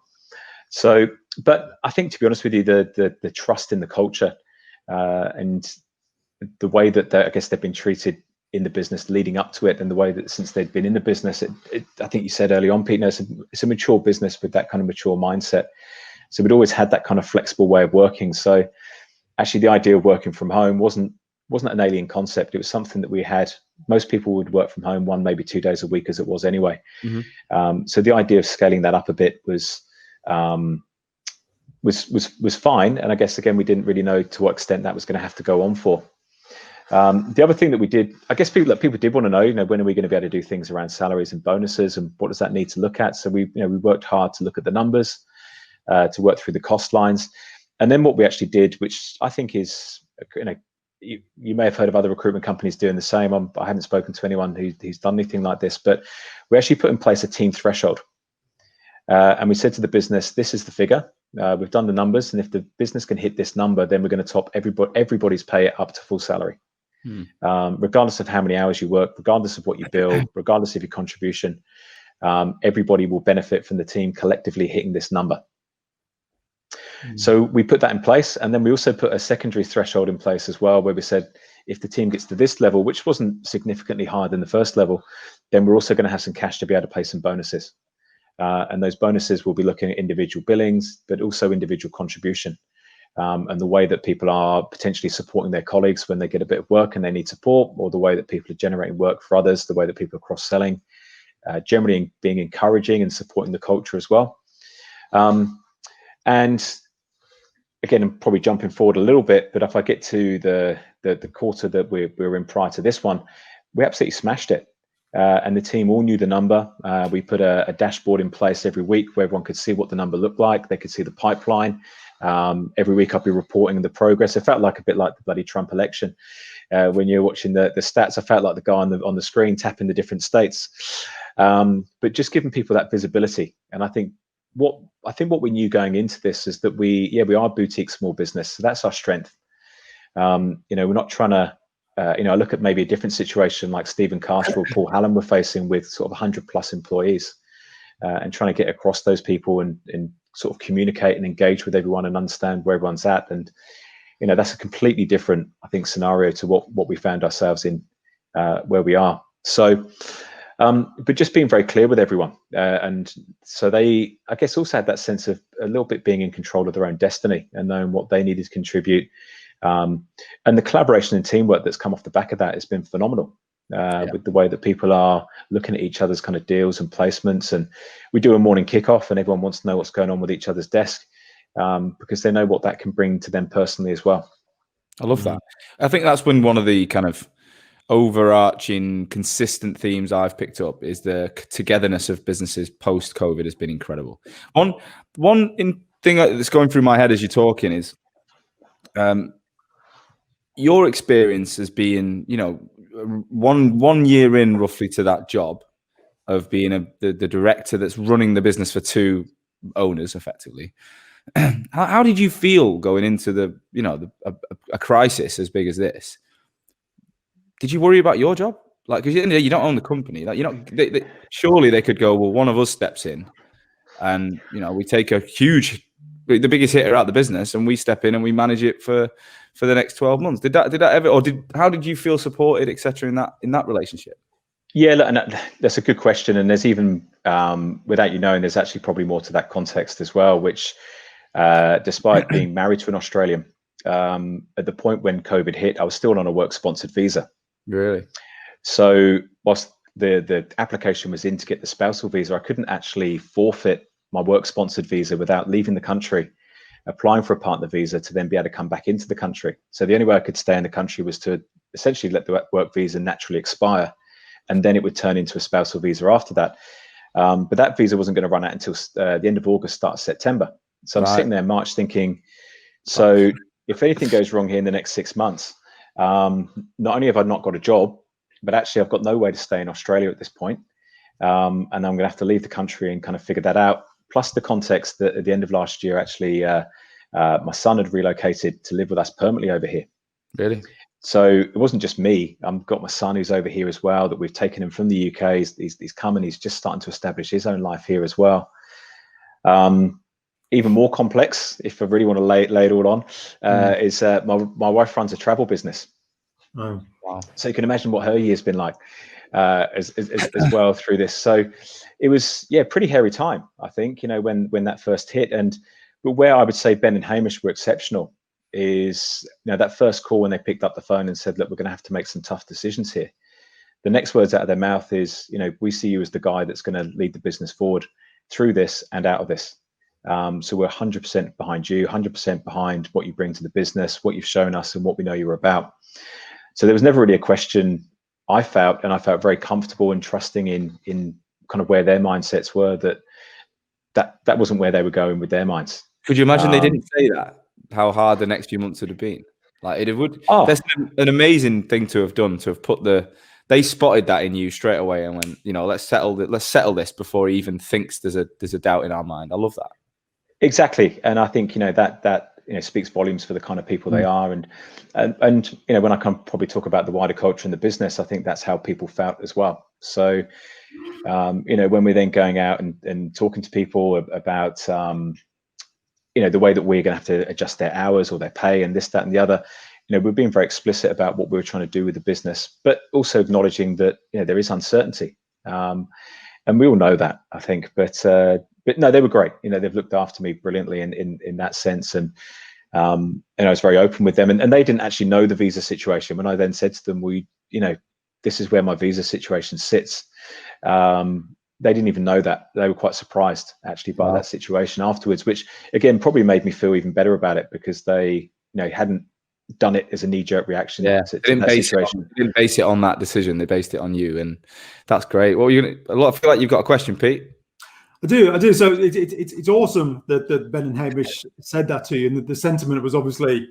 Speaker 3: So, but I think, to be honest with you, the trust in the culture and the way that I guess they've been treated in the business leading up to it, and the way that since they'd been in the business, I think you said early on, Pete, it's a mature business with that kind of mature mindset. So we'd always had that kind of flexible way of working. So actually the idea of working from home wasn't an alien concept. It was something that we had. Most people would work from home 1, maybe 2 days a week, as it was anyway. Mm-hmm. So the idea of scaling that up a bit was fine. And I guess, again, we didn't really know to what extent that was going to have to go on for. The other thing that we did, I guess people did want to know, when are we going to be able to do things around salaries and bonuses, and what does that need to look at? So we worked hard to look at the numbers, to work through the cost lines. And then what we actually did, which I think is, you may have heard of other recruitment companies doing the same. I haven't spoken to anyone who's done anything like this, but we actually put in place a team threshold. And we said to the business, this is the figure. We've done the numbers, and if the business can hit this number, then we're going to top everybody's pay up to full salary. Regardless of how many hours you work, regardless of what you bill, regardless of your contribution, everybody will benefit from the team collectively hitting this number. So we put that in place, and then we also put a secondary threshold in place as well, where we said, if the team gets to this level, which wasn't significantly higher than the first level, then we're also going to have some cash to be able to pay some bonuses. And those bonuses will be looking at individual billings, but also individual contribution, and the way that people are potentially supporting their colleagues when they get a bit of work and they need support, or the way that people are generating work for others, the way that people are cross-selling, generally being encouraging and supporting the culture as well. And again, I'm probably jumping forward a little bit, but if I get to the quarter that we're in prior to this one, we absolutely smashed it. And the team all knew the number. We put a dashboard in place every week where everyone could see what the number looked like. They could see the pipeline. Every week I'd be reporting the progress. It felt like a bit like the bloody Trump election. When you're watching the stats, I felt like the guy on the screen tapping the different states. But just giving people that visibility. And I think what we knew going into this is that we are a boutique small business. So that's our strength. We're not trying to, I look at maybe a different situation like Stephen Carter or Paul Hallam were facing with sort of 100+ employees, and trying to get across those people and sort of communicate and engage with everyone and understand where everyone's at. And, that's a completely different, I think, scenario to what we found ourselves in, where we are. So, but just being very clear with everyone. And so they, I guess, also had that sense of a little bit being in control of their own destiny and knowing what they needed to contribute. And the collaboration and teamwork that's come off the back of that has been phenomenal, with the way that people are looking at each other's kind of deals and placements. And we do a morning kickoff, and everyone wants to know what's going on with each other's desk, because they know what that can bring to them personally as well.
Speaker 1: I love that. I think that's been one of the kind of, overarching consistent themes I've picked up is the togetherness of businesses post-COVID has been incredible. One thing that's going through my head as you're talking is your experience as being, you know, one year in roughly to that job of being the director that's running the business for two owners effectively. How did you feel going into a crisis as big as this? Did you worry about your job? Like, because you don't own the company. Like, surely they could go, well, one of us steps in, and we take the biggest hitter out of the business, and we step in and we manage it for the next 12 months. Did that ever, or how did you feel supported, etc. in that relationship?
Speaker 3: Yeah, look, and that's a good question. And there's even, without you knowing, there's actually probably more to that context as well, which despite being married to an Australian, at the point when COVID hit, I was still on a work-sponsored visa.
Speaker 1: Really?
Speaker 3: So whilst the application was in to get the spousal visa, I couldn't actually forfeit my work-sponsored visa without leaving the country, applying for a partner visa to then be able to come back into the country. So the only way I could stay in the country was to essentially let the work visa naturally expire, and then it would turn into a spousal visa after that. But that visa wasn't going to run out until the end of August, start of September. So I'm sitting there in March thinking, so if anything goes wrong here in the next 6 months, not only have I not got a job, but actually I've got no way to stay in Australia at this point. And I'm going to have to leave the country and kind of figure that out. Plus the context that at the end of last year, actually, my son had relocated to live with us permanently over here.
Speaker 1: Really?
Speaker 3: So it wasn't just me. I've got my son who's over here as well, that we've taken him from the UK. He's come and he's just starting to establish his own life here as well. Even more complex, if I really want to lay it all on, is my wife runs a travel business.
Speaker 2: Oh, wow.
Speaker 3: So you can imagine what her year's been like as well through this. So it was, pretty hairy time, I think, when that first hit. But where I would say Ben and Hamish were exceptional is, that first call when they picked up the phone and said, look, we're going to have to make some tough decisions here. The next words out of their mouth is, we see you as the guy that's going to lead the business forward through this and out of this. So we're 100% behind you, 100% behind what you bring to the business, what you've shown us and what we know you're about. So there was never really a question I felt, and I felt very comfortable and trusting in kind of where their mindsets were, that wasn't where they were going with their minds.
Speaker 1: Could you imagine they didn't say that? How hard the next few months would have been? Like, it would. Oh. That's an amazing thing to have done, to have put they spotted that in you straight away and went, let's settle this before he even thinks there's a doubt in our mind. I love that.
Speaker 3: Exactly. And I think, that speaks volumes for the kind of people they are. And when I can probably talk about the wider culture in the business, I think that's how people felt as well. So, when we're then going out and talking to people about, the way that we're going to have to adjust their hours or their pay and this, that, and the other, we're being very explicit about what we're trying to do with the business, but also acknowledging that, there is uncertainty. And we all know that, I think, but no, they were great. They've looked after me brilliantly in that sense. And I was very open with them, and they didn't actually know the visa situation. When I then said to them, this is where my visa situation sits. They didn't even know that. They were quite surprised actually by that situation afterwards, which again, probably made me feel even better about it, because they, hadn't done it as a knee-jerk reaction to that situation.
Speaker 1: They didn't base it on that decision. They based it on you, and that's great. Well, I feel like you've got a question, Pete.
Speaker 2: I do. So it's awesome that Ben and Hamish said that to you, and the sentiment was obviously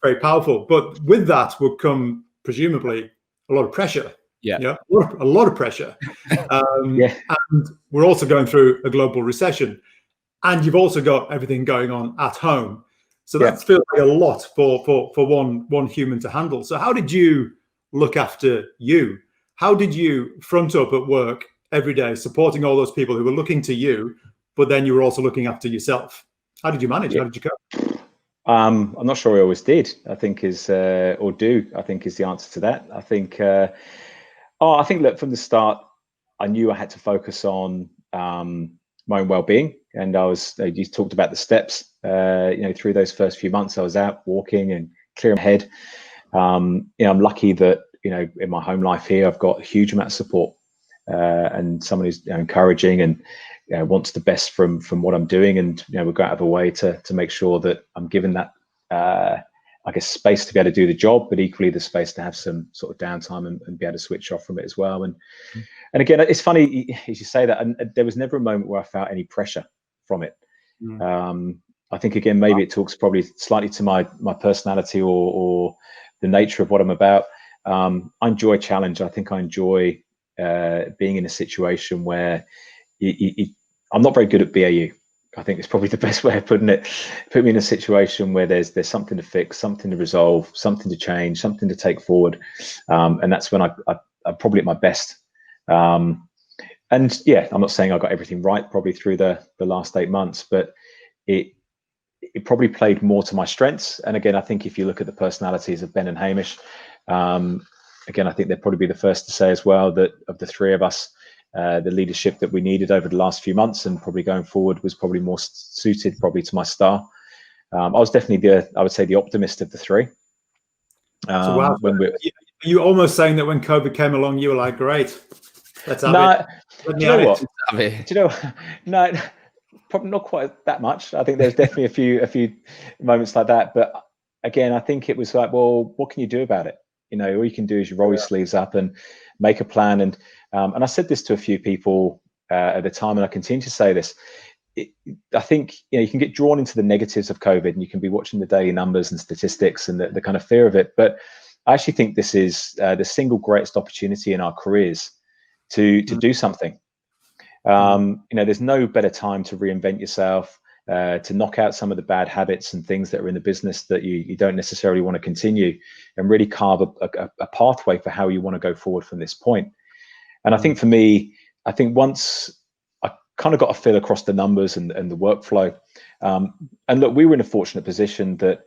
Speaker 2: very powerful. But with that would come presumably a lot of pressure.
Speaker 1: Yeah,
Speaker 2: a lot of pressure. And we're also going through a global recession, and you've also got everything going on at home. So that feels like a lot for one human to handle. So how did you look after you? How did you front up at work every day, supporting all those people who were looking to you, but then you were also looking after yourself? How did you manage? How did you cope?
Speaker 3: I'm not sure I always did, I think is the answer to that. I think, look, from the start, I knew I had to focus on my own well-being. And you talked about the steps, through those first few months, I was out walking and clearing my head. I'm lucky that, in my home life here, I've got a huge amount of support and someone who's encouraging and wants the best from what I'm doing. And, we'll go out of a way to make sure that I'm given that I guess, space to be able to do the job, but equally the space to have some sort of downtime and be able to switch off from it as well. And again, it's funny as you say that, and there was never a moment where I felt any pressure from it. I think, again, maybe it talks probably slightly to my personality or the nature of what I'm about. I enjoy challenge. I think I enjoy being in a situation where I'm not very good at BAU. I think it's probably the best way of putting it. Put me in a situation where there's something to fix, something to resolve, something to change, something to take forward, and that's when I'm probably at my best. And yeah, I'm not saying I got everything right probably through the last 8 months, but it probably played more to my strengths. And again, I think if you look at the personalities of Ben and Hamish, again, I think they'd probably be the first to say as well that of the three of us, the leadership that we needed over the last few months and probably going forward was probably more suited probably to my style. I was definitely I would say the optimist of the three.
Speaker 2: So wow, you almost saying that when COVID came along, you were like, great, let's have it.
Speaker 3: Do you know what? Do you know? No, probably not quite that much. I think there's definitely a few moments like that. But again, I think it was like, well, what can you do about it? You know, all you can do is you roll your sleeves up and make a plan. And I said this to a few people at the time, and I continue to say this. I think, you know, you can get drawn into the negatives of COVID, and you can be watching the daily numbers and statistics and the kind of fear of it. But I actually think this is the single greatest opportunity in our careers to do something. You know, there's no better time to reinvent yourself, to knock out some of the bad habits and things that are in the business that you don't necessarily want to continue, and really carve a pathway for how you want to go forward from this point. And I think for me, I think once I kind of got a feel across the numbers and the workflow, and look, we were in a fortunate position that,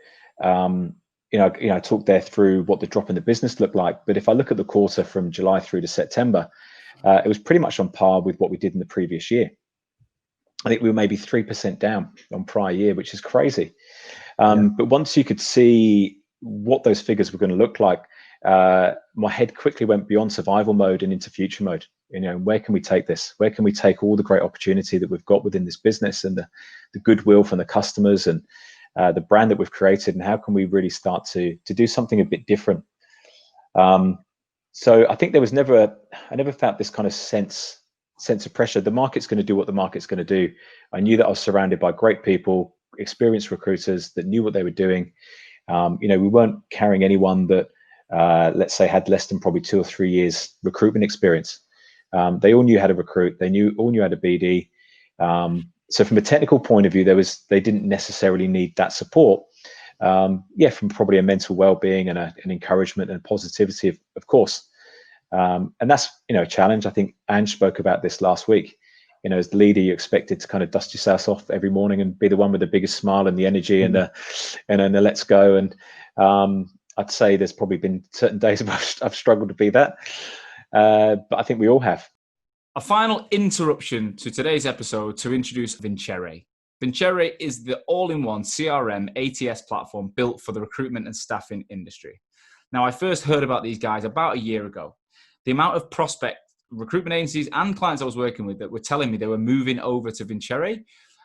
Speaker 3: you know, I talked there through what the drop in the business looked like. But if I look at the quarter from July through to September, it was pretty much on par with what we did in the previous year. I think we were maybe 3% down on prior year, which is crazy. But once you could see what those figures were going to look like, my head quickly went beyond survival mode and into future mode. You know, where can we take this? Where can we take all the great opportunity that we've got within this business and the goodwill from the customers and the brand that we've created, and how can we really start to do something a bit different? So I think there was I never felt this kind of sense of pressure. The market's going to do what the market's going to do. I knew that I was surrounded by great people, experienced recruiters that knew what they were doing. You know, we weren't carrying anyone that, let's say, had less than probably 2 or 3 years recruitment experience. They all knew how to recruit. They all knew how to BD. So from a technical point of view, they didn't necessarily need that support. From probably a mental well-being and an encouragement and positivity, of course. And that's, you know, a challenge. I think Ange spoke about this last week. You know, as the leader, you're expected to kind of dust yourself off every morning and be the one with the biggest smile and the energy and the let's go. And I'd say there's probably been certain days where I've struggled to be that. But I think we all have.
Speaker 1: A final interruption to today's episode to introduce Vincere. Vincere is the all-in-one CRM ATS platform built for the recruitment and staffing industry. Now, I first heard about these guys about a year ago. The amount of prospect recruitment agencies and clients I was working with that were telling me they were moving over to Vincere,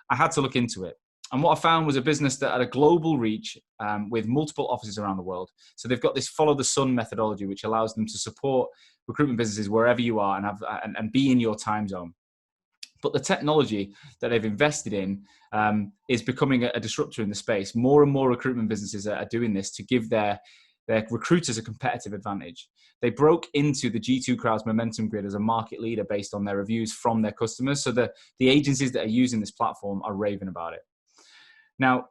Speaker 1: I had to look into it. And what I found was a business that had a global reach with multiple offices around the world. So they've got this follow the sun methodology, which allows them to support recruitment businesses wherever you are and be in your time zone. But the technology that they've invested in is becoming a disruptor in the space. More and more recruitment businesses are doing this to give their recruiters a competitive advantage. They broke into the G2 Crowd's momentum grid as a market leader based on their reviews from their customers. So the agencies that are using this platform are raving about it. Now,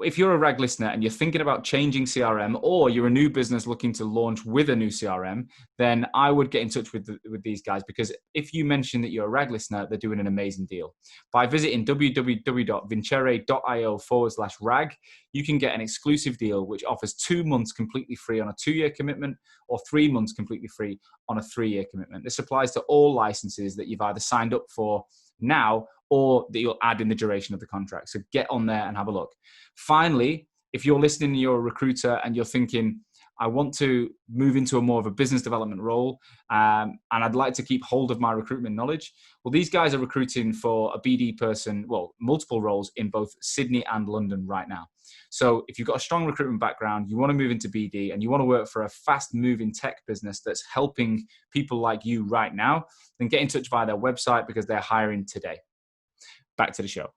Speaker 1: if you're a RAG listener and you're thinking about changing CRM, or you're a new business looking to launch with a new CRM, then I would get in touch with these guys, because if you mention that you're a RAG listener, they're doing an amazing deal. By visiting www.vincere.io/RAG, you can get an exclusive deal which offers 2 months completely free on a 2-year commitment, or 3 months completely free on a 3-year commitment. This applies to all licenses that you've either signed up for now or that you'll add in the duration of the contract. So get on there and have a look. Finally, if you're listening and you're a recruiter and you're thinking,
Speaker 4: I want to move into a more of a business development role, and I'd like to keep hold of my recruitment knowledge. Well, these guys are recruiting for a BD person, well, multiple roles in both Sydney and London right now. So if you've got a strong recruitment background, you want to move into BD and you want to work for a fast moving tech business that's helping people like you right now, then get in touch via their website because they're hiring today. Back to the show.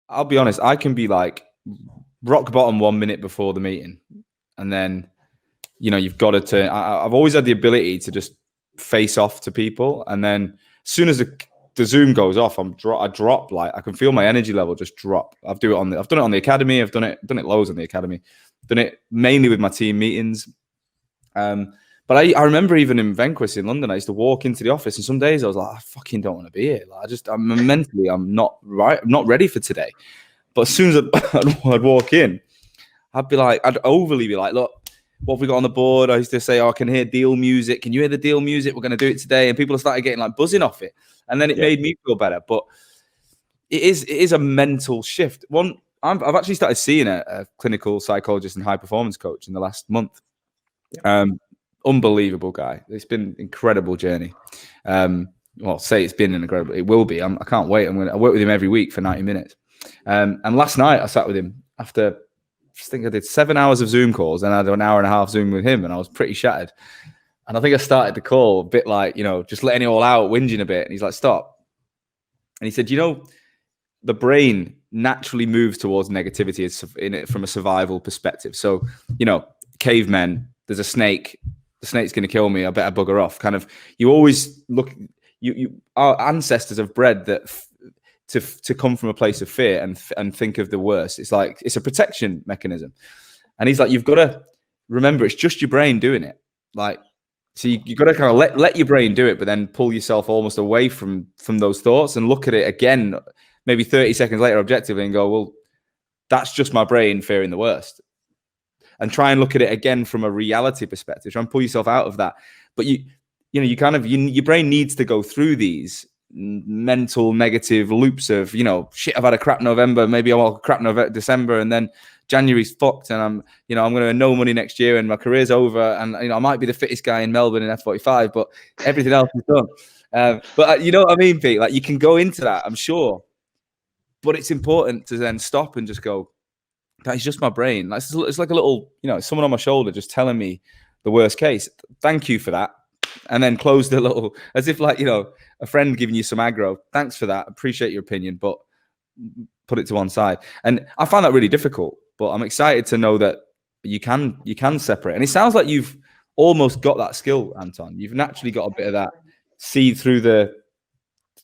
Speaker 1: I'll be honest, I can be like rock bottom 1 minute before the meeting. And then, you know, you've got to turn. I've always had the ability to just face off to people. And then as soon as the Zoom goes off, I drop. Like I can feel my energy level just drop. I've done it on the academy. I've done it loads on the academy. Done it mainly with my team meetings. But I remember even in Venquis in London, I used to walk into the office, and some days I was like, I fucking don't want to be here. Like, I'm not right. I'm not ready for today. But as soon as I'd walk in, I'd overly be like, look, what have we got on the board? I used to say, oh, I can hear deal music. Can you hear the deal music? We're going to do it today. And people started getting like buzzing off it. And then it made me feel better. But it is a mental shift. I've actually started seeing a clinical psychologist and high performance coach in the last month. Unbelievable guy. It's been an incredible journey. Well, say it's been incredible. It will be. I can't wait. I work with him every week for 90 minutes. And last night I sat with him after, I think I did 7 hours of Zoom calls, and I had an hour and a half Zoom with him, and I was pretty shattered. And I think I started the call a bit like, you know, just letting it all out, whinging a bit. And he's like, stop. And he said, you know, the brain naturally moves towards negativity in it from a survival perspective. So, you know, cavemen, there's a snake. The snake's going to kill me. I better bugger off. Kind of, you always look. Our ancestors have bred that to come from a place of fear and think of the worst. It's like it's a protection mechanism. And he's like, you've got to remember, it's just your brain doing it. Like, so you got to kind of let your brain do it, but then pull yourself almost away from those thoughts and look at it again, maybe 30 seconds later, objectively, and go, well, that's just my brain fearing the worst. And try and look at it again from a reality perspective. Try and pull yourself out of that. But your brain needs to go through these mental negative loops of, you know, shit, I've had a crap November, maybe I'll have a crap December, and then January's fucked, and I'm going to earn no money next year, and my career's over, and you know, I might be the fittest guy in Melbourne in F45, but everything else is done. But you know what I mean, Pete? Like, you can go into that, I'm sure, but it's important to then stop and just go, that is just my brain. It's like a little, you know, someone on my shoulder just telling me the worst case. Thank you for that. And then close the little, as if like, you know, a friend giving you some aggro. Thanks for that. Appreciate your opinion, but put it to one side. And I find that really difficult, but I'm excited to know that you can separate. And it sounds like you've almost got that skill, Anton. You've naturally got a bit of that, see through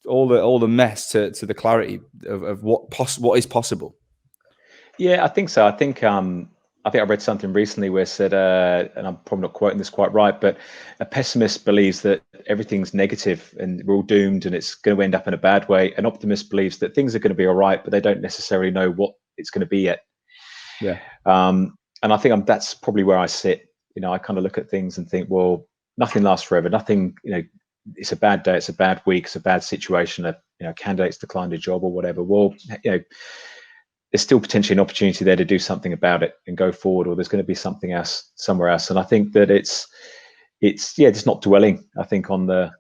Speaker 1: all the mess to the clarity of what is possible.
Speaker 3: Yeah, I think so. I think I read something recently where it said, and I'm probably not quoting this quite right, but a pessimist believes that everything's negative and we're all doomed and it's going to end up in a bad way. An optimist believes that things are going to be all right, but they don't necessarily know what it's going to be yet.
Speaker 1: Yeah.
Speaker 3: And I think that's probably where I sit. You know, I kind of look at things and think, well, nothing lasts forever. Nothing, you know, it's a bad day, it's a bad week, it's a bad situation. You know, candidates declined a job or whatever. Well, you know, there's still potentially an opportunity there to do something about it and go forward, or there's going to be something else somewhere else. And I think that it's just not dwelling, I think, on the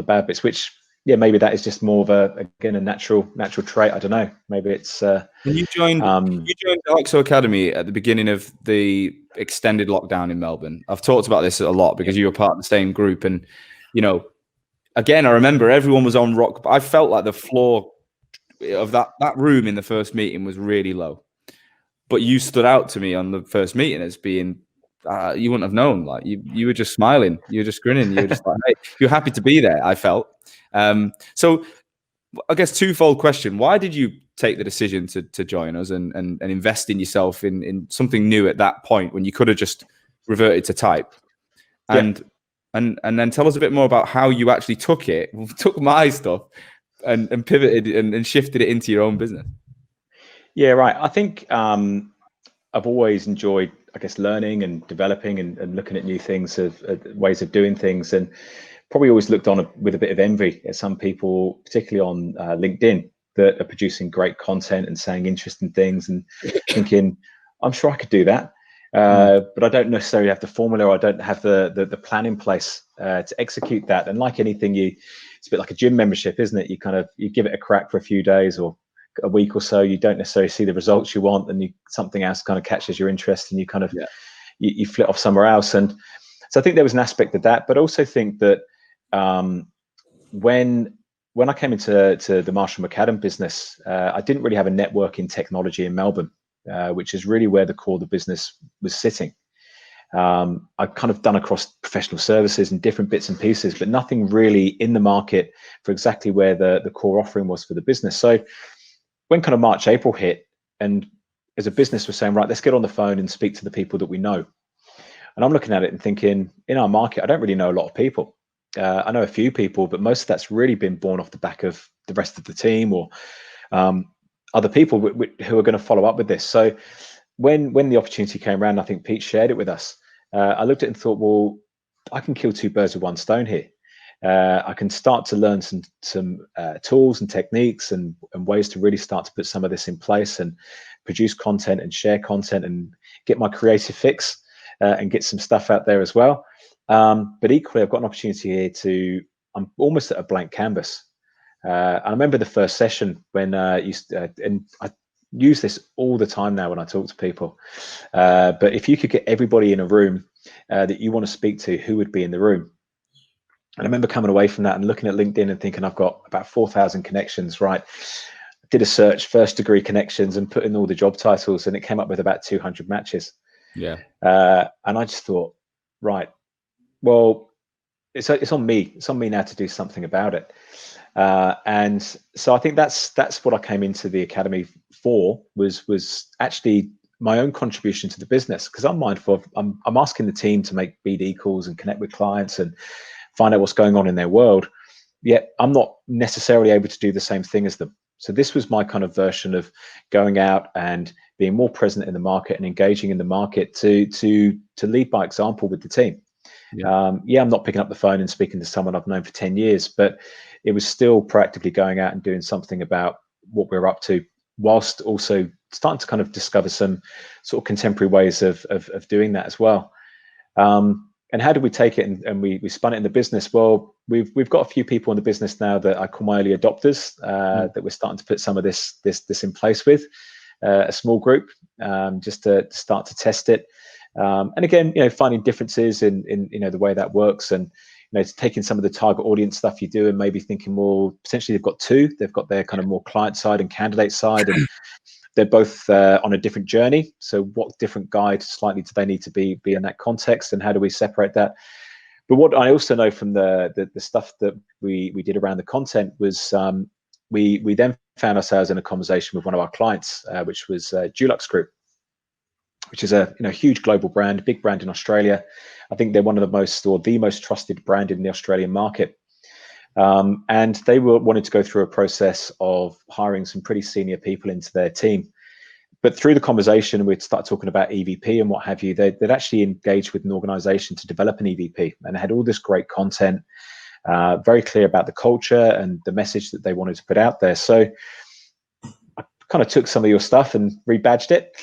Speaker 3: bad bits, which, yeah, maybe that is just more of a natural trait. I don't know. Maybe it's
Speaker 1: when you joined the Oxo Academy at the beginning of the extended lockdown in Melbourne. I've talked about this a lot because you were part of the same group, and you know, again, I remember everyone was on rock. I felt like the floor of that room in the first meeting was really low, but you stood out to me on the first meeting as being you wouldn't have known. Like you were just smiling, you were just grinning, you were just like, hey, you're happy to be there. I felt so. I guess twofold question: why did you take the decision to join us and invest in yourself in something new at that point when you could have just reverted to type? And then tell us a bit more about how you actually took my stuff and pivoted and shifted it into your own business.
Speaker 3: Yeah, right. I think I've always enjoyed, I guess, learning and developing and looking at new things, ways of doing things, and probably always looked on with a bit of envy at some people, particularly on LinkedIn, that are producing great content and saying interesting things, and thinking, I'm sure I could do that. but I don't necessarily have the formula, or I don't have the plan in place to execute that. And like anything, it's a bit like a gym membership, isn't it? You give it a crack for a few days or a week or so, you don't necessarily see the results you want, and something else kind of catches your interest, and you kind of you flit off somewhere else. And so I think there was an aspect of that, but I also think that when I came into the Marshall McAdam business, I didn't really have a network in technology in Melbourne, which is really where the core of the business was sitting. I've kind of done across professional services and different bits and pieces, but nothing really in the market for exactly where the core offering was for the business. So when kind of March, April hit, and as a business we're saying, right, let's get on the phone and speak to the people that we know. And I'm looking at it and thinking, in our market, I don't really know a lot of people. I know a few people, but most of that's really been born off the back of the rest of the team or other people who are going to follow up with this. So when the opportunity came around, I think Pete shared it with us. I looked at it and thought, well, I can kill two birds with one stone here. I can start to learn some tools and techniques and ways to really start to put some of this in place and produce content and share content and get my creative fix and get some stuff out there as well. But equally, I've got an opportunity here I'm almost at a blank canvas. I remember the first session when and I use this all the time now when I talk to people. But if you could get everybody in a room that you want to speak to, who would be in the room? And I remember coming away from that and looking at LinkedIn and thinking, I've got about 4,000 connections, right? I did a search, first degree connections, and put in all the job titles, and it came up with about 200 matches.
Speaker 1: Yeah.
Speaker 3: And I just thought, right, well, it's on me. It's on me now to do something about it. And so I think that's what I came into the academy for, was actually my own contribution to the business, because I'm mindful of I'm asking the team to make BD calls and connect with clients and find out what's going on in their world. Yet I'm not necessarily able to do the same thing as them. So this was my kind of version of going out and being more present in the market and engaging in the market to lead by example with the team. Yeah. I'm not picking up the phone and speaking to someone I've known for 10 years, but it was still proactively going out and doing something about what we're up to, whilst also starting to kind of discover some sort of contemporary ways of doing that as well. And how do we take it and we spun it in the business? Well, we've got a few people in the business now that I call my early adopters, that we're starting to put some of this in place with, a small group, just to start to test it. And again, finding differences in the way that works, and it's taking some of the target audience stuff you do and maybe thinking, well, potentially they've got their kind of more client side and candidate side, and they're both on a different journey. So what different guide slightly do they need to be in that context, and how do we separate that? But what I also know from the stuff that we did around the content was we then found ourselves in a conversation with one of our clients, which was Dulux Group, which is a huge global brand, big brand in Australia. I think they're one of the most trusted brand in the Australian market. And they wanted to go through a process of hiring some pretty senior people into their team. But through the conversation, we'd start talking about EVP and what have you. They'd actually engaged with an organization to develop an EVP, and had all this great content, very clear about the culture and the message that they wanted to put out there. So I kind of took some of your stuff and rebadged it,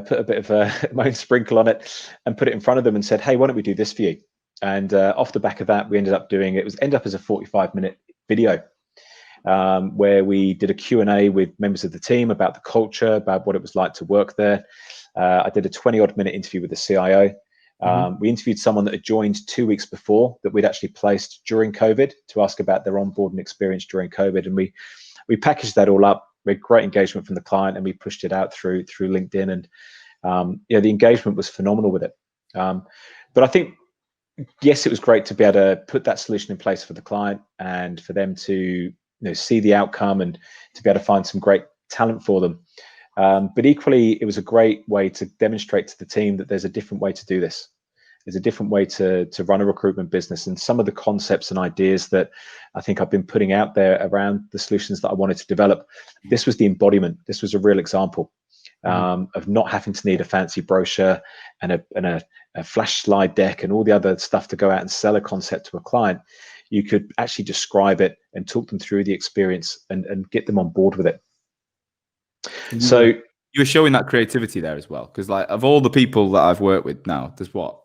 Speaker 3: put a bit of my own sprinkle on it, and put it in front of them and said, hey, why don't we do this for you? And off the back of that, we ended up as a 45-minute video, where we did a Q&A with members of the team about the culture, about what it was like to work there. I did a 20-odd minute interview with the CIO. We interviewed someone that had joined 2 weeks before, that we'd actually placed during COVID, to ask about their onboarding experience during COVID. And we packaged that all up. We had great engagement from the client, and we pushed it out through LinkedIn. And the engagement was phenomenal with it. But I think, yes, it was great to be able to put that solution in place for the client, and for them to see the outcome, and to be able to find some great talent for them. But equally, it was a great way to demonstrate to the team that there's a different way to do this. There's a different way to run a recruitment business, and some of the concepts and ideas that I think I've been putting out there around the solutions that I wanted to develop. This was the embodiment. This was a real example of not having to need a fancy brochure and a flash slide deck and all the other stuff to go out and sell a concept to a client. You could actually describe it and talk them through the experience and get them on board with it. So
Speaker 1: you were showing that creativity there as well. Because like of all the people that I've worked with now, there's what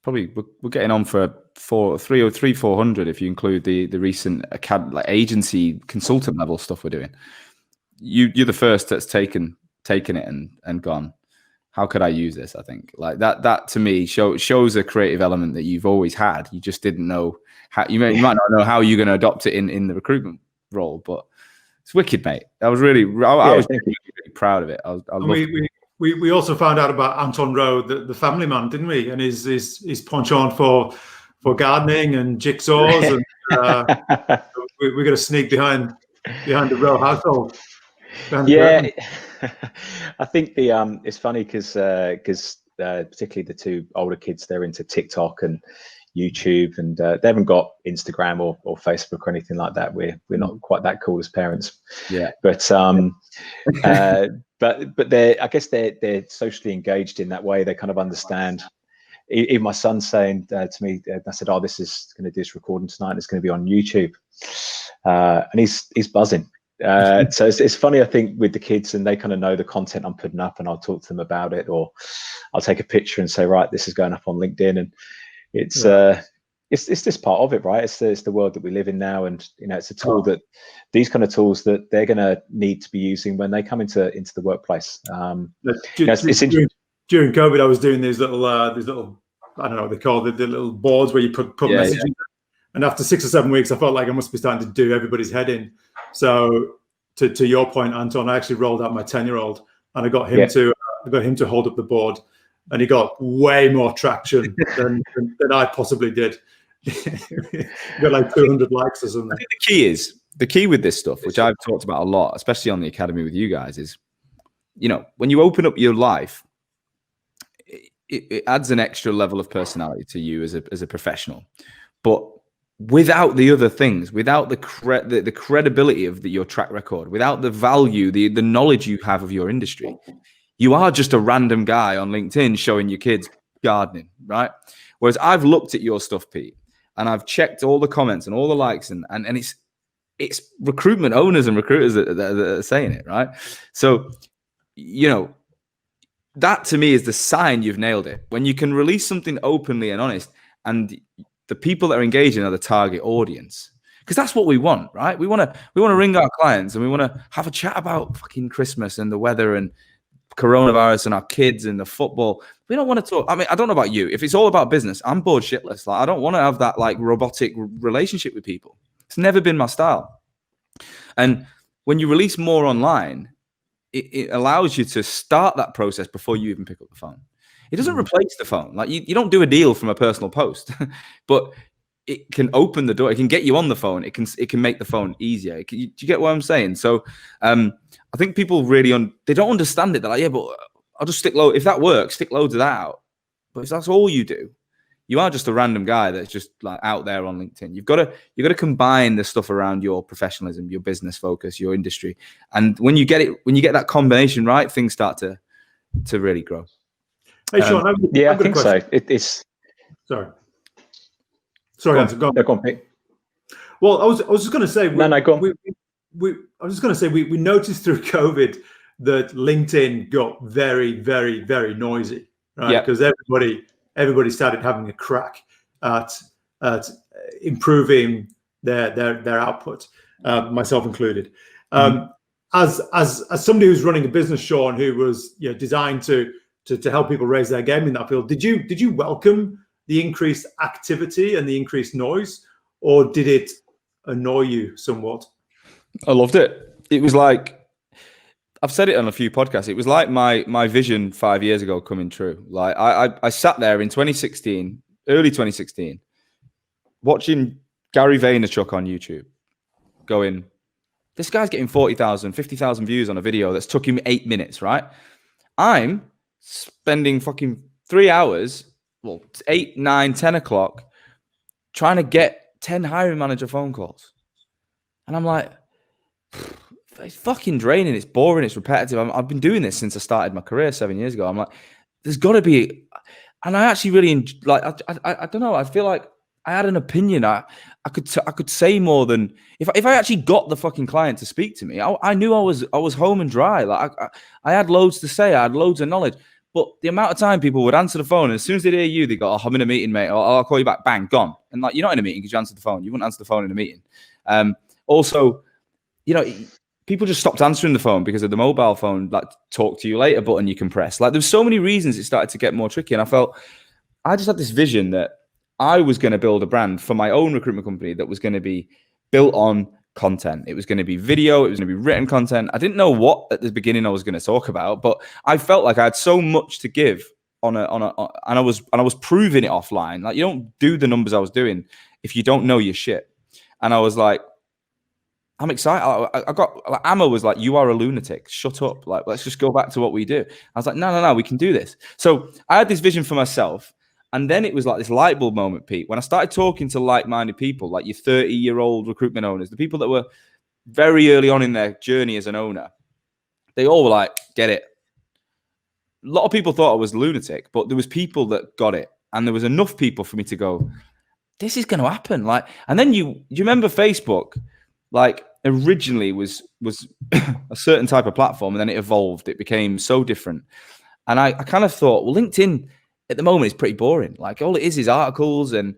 Speaker 1: probably we're getting on for 400 if you include the recent like agency consultant level stuff we're doing. You're the first that's taken it and gone, how could I use this? I think like that to me shows a creative element that you've always had. You just didn't know how. You might not know how you're going to adopt it in the recruitment role, but it's wicked, mate. I was really proud of it.
Speaker 2: We also found out about Anton Roe, the family man, didn't we? And his penchant for gardening and jigsaws, and we're going to sneak behind the Roe household.
Speaker 3: Yeah, I think it's funny because particularly the two older kids, they're into TikTok and YouTube, and they haven't got Instagram or Facebook or anything like that. We're not quite that cool as parents.
Speaker 1: Yeah,
Speaker 3: but I guess they're socially engaged in that way. They kind of understand. Even my son's saying to me, I said, "Oh, this is going to do this recording tonight. It's going to be on YouTube," and he's buzzing. So it's funny, I think, with the kids, and they kind of know the content I'm putting up, and I'll talk to them about it, or I'll take a picture and say, right, this is going up on LinkedIn, and it's just part of it, right? It's the world that we live in now, and it's a tool that these kind of tools that they're going to need to be using when they come into the workplace.
Speaker 2: During COVID, I was doing these little I don't know what they call the little boards where you put messages. Yeah. And after 6 or 7 weeks, I felt like I must be starting to do everybody's head in. So to your point, Anton, I actually rolled out my 10-year-old, and I got him to hold up the board, and he got way more traction than I possibly did. Got like 200 likes or something.
Speaker 1: I think the key with this stuff, which I've talked about a lot, especially on the academy with you guys, is when you open up your life, it adds an extra level of personality to you as a professional, but without the other things, without the credibility of your track record, without the value, the knowledge you have of your industry, you are just a random guy on LinkedIn showing your kids gardening, right? Whereas I've looked at your stuff, Pete, and I've checked all the comments and all the likes, and it's recruitment owners and recruiters that are saying it, right? So, that to me is the sign you've nailed it. When you can release something openly and honest, and the people that are engaging are the target audience, because that's what we want, right? We want to ring our clients, and we want to have a chat about fucking Christmas and the weather and coronavirus and our kids and the football. We don't want to talk. I mean, I don't know about you. If it's all about business, I'm bored shitless. Like, I don't want to have that like robotic relationship with people. It's never been my style. And when you release more online, it allows you to start that process before you even pick up the phone. It doesn't replace the phone. Like you don't do a deal from a personal post, but it can open the door. It can get you on the phone. It can make the phone easier. Do you get what I'm saying? So I think people really they don't understand it. They're like, yeah, but I'll just stick load. If that works, stick loads of that out. But if that's all you do, you are just a random guy that's just like out there on LinkedIn. You've got to combine the stuff around your professionalism, your business focus, your industry, and when you get that combination right, things start to really grow.
Speaker 2: Hey, Sean,
Speaker 3: I think so. It's
Speaker 2: sorry, Anton, go on.
Speaker 3: Pete.
Speaker 2: Well, I was just going to say,
Speaker 3: go on.
Speaker 2: I was just going to say we noticed through COVID that LinkedIn got very, very, very noisy, right? Because everybody started having a crack at improving their output, myself included. As somebody who's running a business, Sean, who was designed to help people raise their game in that field, did you welcome the increased activity and the increased noise, or did it annoy you somewhat?
Speaker 1: I loved it. It was like, I've said it on a few podcasts, it was like my vision 5 years ago coming true. Like I sat there in early 2016, watching Gary Vaynerchuk on YouTube, going, this guy's getting 40,000, 50,000 views on a video that's took him 8 minutes, right? I'm spending fucking 3 hours, 8, 9, 10 o'clock, trying to get 10 hiring manager phone calls. And I'm like, it's fucking draining. It's boring. It's repetitive. I've been doing this since I started my career 7 years ago. I'm like, there's got to be, and I actually really like. I don't know. I feel like I had an opinion. I could say more than if I actually got the fucking client to speak to me. I knew I was home and dry. Like I had loads to say. I had loads of knowledge. But the amount of time people would answer the phone, and as soon as they'd hear you, they go, "Oh, I'm in a meeting, mate. Or I'll call you back." Bang, gone. And like, you're not in a meeting because you answered the phone. You wouldn't answer the phone in a meeting. Also, you know, people just stopped answering the phone because of the mobile phone, like talk to you later button you can press. Like there's so many reasons it started to get more tricky. And I felt I just had this vision that I was going to build a brand for my own recruitment company that was going to be built on content. It was going to be video. It was going to be written content. I didn't know what at the beginning I was going to talk about, but I felt like I had so much to give and I was proving it offline. Like you don't do the numbers I was doing if you don't know your shit. And I was like, I'm excited. I got like, Amma was like, "You are a lunatic. Shut up. Like, let's just go back to what we do." I was like, no, we can do this. So I had this vision for myself. And then it was like this light bulb moment, Pete, when I started talking to like-minded people, like your 30-year-old recruitment owners, the people that were very early on in their journey as an owner. They all were like, get it. A lot of people thought I was lunatic, but there was people that got it. And there was enough people for me to go, this is going to happen. Like, and then you remember Facebook, like originally was a certain type of platform, and then it evolved. It became so different. And I kind of thought, well, LinkedIn at the moment is pretty boring. Like all it is articles. And,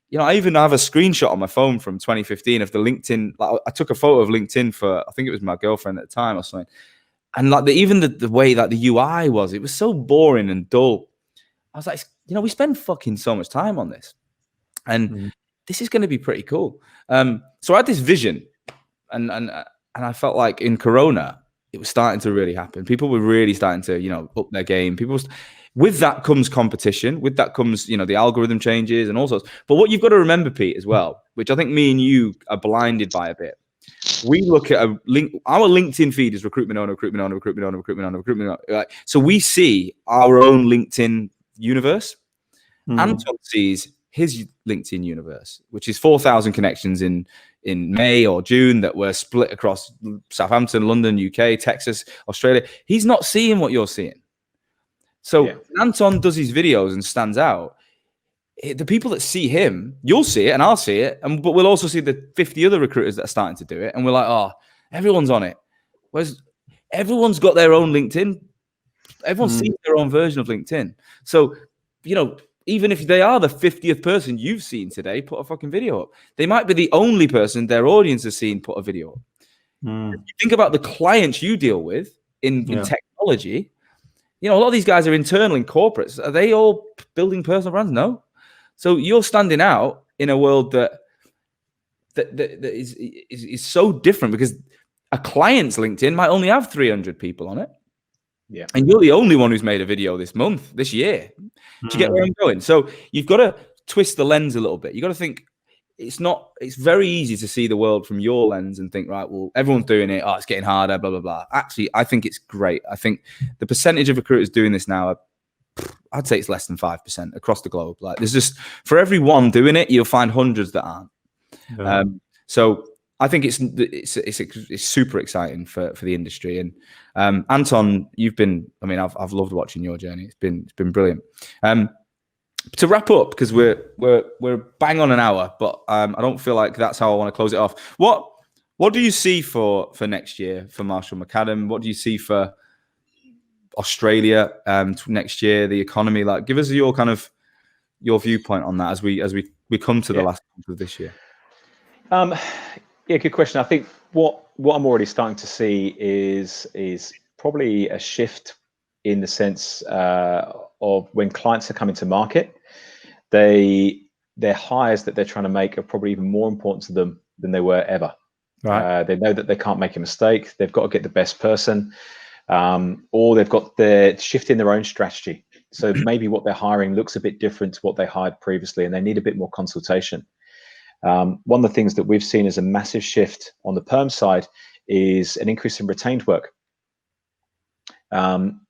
Speaker 1: you know, I even have a screenshot on my phone from 2015 of the LinkedIn. Like I took a photo of LinkedIn for, I think it was my girlfriend at the time or something. And like even the way that the UI was, it was so boring and dull. I was like, you know, we spend fucking so much time on this. And this is going to be pretty cool. So I had this vision and I felt like in Corona, it was starting to really happen. People were really starting to, you know, up their game. With that comes competition. With that comes, you know, the algorithm changes and all sorts. But what you've got to remember, Pete, as well, which I think me and you are blinded by a bit. We look at our LinkedIn feed is recruitment owner. Like, so we see our own LinkedIn universe. Anton sees his LinkedIn universe, which is 4,000 connections in May or June that were split across Southampton, London, UK, Texas, Australia. He's not seeing what you're seeing. So when Anton does his videos and stands out, the people that see him, you'll see it and I'll see it, but we'll also see the 50 other recruiters that are starting to do it. And we're like, oh, everyone's on it. Whereas everyone's got their own LinkedIn. Everyone sees their own version of LinkedIn. So, you know, even if they are the 50th person you've seen today, put a fucking video up. They might be the only person their audience has seen put a video up. If you think about the clients you deal with in technology, you know, a lot of these guys are internal in corporates. Are they all building personal brands? No. So you're standing out in a world that is so different because a client's LinkedIn might only have 300 people on it. Yeah. And you're the only one who's made a video this year. Do you get where I'm going? So you've got to twist the lens a little bit. You've got to think it's very easy to see the world from your lens and think, right, well, everyone's doing it. Oh, it's getting harder, blah, blah, blah. Actually, I think it's great. I think the percentage of recruiters doing this now, I'd say it's less than 5% across the globe. Like there's just, for every one doing it, you'll find hundreds that aren't. Yeah. So I think it's super exciting for the industry. And Anton, I've loved watching your journey. It's been brilliant. To wrap up, because we're bang on an hour, but I don't feel like that's how I want to close it off. What do you see for next year for Marshall McAdam? What do you see for Australia next year? The economy, like, give us your viewpoint on that as we come to the last month of this year.
Speaker 3: Good question. I think what I'm already starting to see is probably a shift in the sense of when clients are coming to market, their hires that they're trying to make are probably even more important to them than they were ever. Right. They know that they can't make a mistake. They've got to get the best person, or they've got the shift in their own strategy. So maybe what they're hiring looks a bit different to what they hired previously, and they need a bit more consultation. One of the things that we've seen as a massive shift on the perm side is an increase in retained work,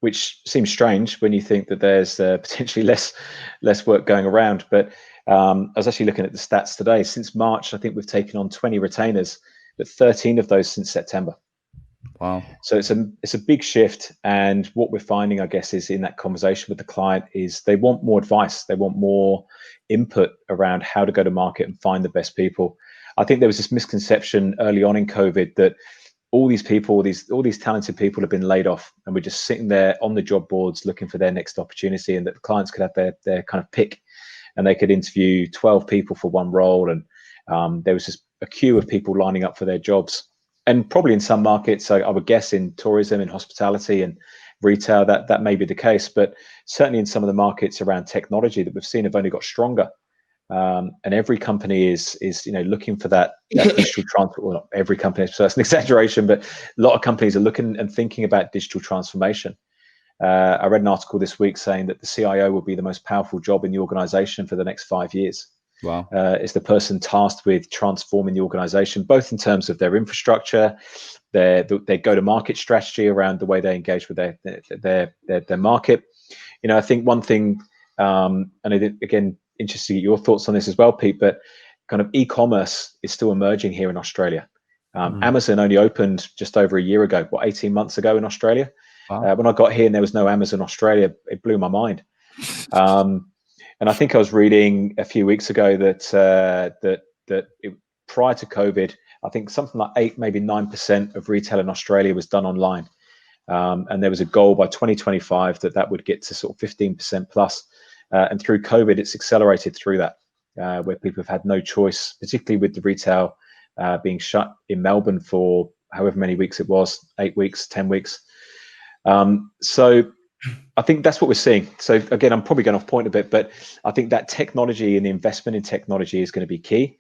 Speaker 3: which seems strange when you think that there's potentially less work going around. But I was actually looking at the stats today. Since March, I think we've taken on 20 retainers, but 13 of those since September.
Speaker 1: Wow.
Speaker 3: So it's a big shift. And what we're finding, I guess, is in that conversation with the client is they want more advice. They want more input around how to go to market and find the best people. I think there was this misconception early on in COVID that all these people, all these talented people have been laid off, and we're just sitting there on the job boards looking for their next opportunity, and that the clients could have their kind of pick, and they could interview 12 people for one role, and there was just a queue of people lining up for their jobs. And probably in some markets, I would guess in tourism, in hospitality and retail, that may be the case, but certainly in some of the markets around technology that we've seen have only got stronger. And every company is looking for that digital transfer. Well, not every company, so that's an exaggeration, but a lot of companies are looking and thinking about digital transformation. I read an article this week saying that the CIO will be the most powerful job in the organization for the next 5 years.
Speaker 1: Wow.
Speaker 3: Is the person tasked with transforming the organization, both in terms of their infrastructure, their go-to-market strategy around the way they engage with their market. I think one thing, and again, interested to get your thoughts on this as well, Pete, but kind of e-commerce is still emerging here in Australia. Amazon only opened just over a year ago, 18 months ago in Australia.
Speaker 1: Wow.
Speaker 3: When I got here and there was no Amazon Australia, it blew my mind. And I think I was reading a few weeks ago that prior to COVID, I think something like 8, maybe 9% of retail in Australia was done online. And there was a goal by 2025 that would get to sort of 15% plus. And through COVID, it's accelerated through that, where people have had no choice, particularly with the retail being shut in Melbourne for however many weeks it was, 8 weeks, 10 weeks. So I think that's what we're seeing. So again, I'm probably going off point a bit, but I think that technology and the investment in technology is going to be key.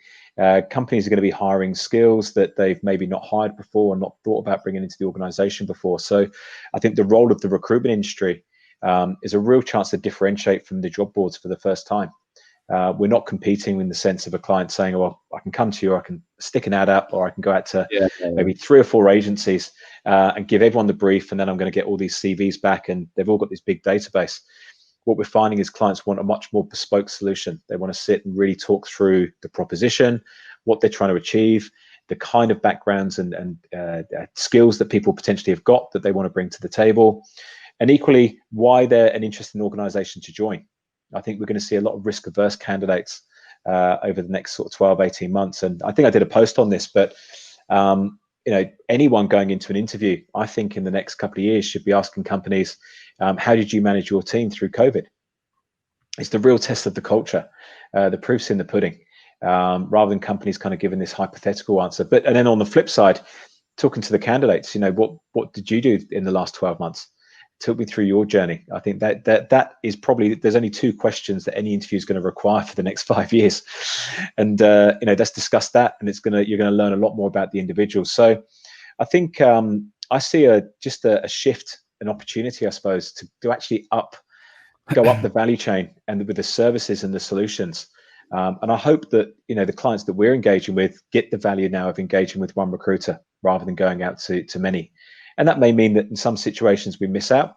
Speaker 3: Companies are going to be hiring skills that they've maybe not hired before and not thought about bringing into the organization before. So I think the role of the recruitment industry is a real chance to differentiate from the job boards for the first time. We're not competing in the sense of a client saying, "Oh, well, I can come to you, or I can stick an ad up, or I can go out to maybe 3 or 4 agencies and give everyone the brief, and then I'm going to get all these CVs back, and they've all got this big database." What we're finding is clients want a much more bespoke solution. They want to sit and really talk through the proposition, what they're trying to achieve, the kind of backgrounds and skills that people potentially have got that they want to bring to the table, and equally why they're an interesting organization to join. I think we're going to see a lot of risk-averse candidates over the next sort of 12, 18 months. And I think I did a post on this, but anyone going into an interview, I think in the next couple of years should be asking companies, how did you manage your team through COVID? It's the real test of the culture. The proof's in the pudding, rather than companies kind of giving this hypothetical answer. And then on the flip side, talking to the candidates, what did you do in the last 12 months? Talk me through your journey. I think that is probably, there's only 2 questions that any interview is going to require for the next 5 years, and let's discuss that. And you're going to learn a lot more about the individual. So I think I see just a shift, an opportunity, I suppose, to actually go up the value chain and with the services and the solutions. And I hope that the clients that we're engaging with get the value now of engaging with one recruiter rather than going out to many. And that may mean that in some situations we miss out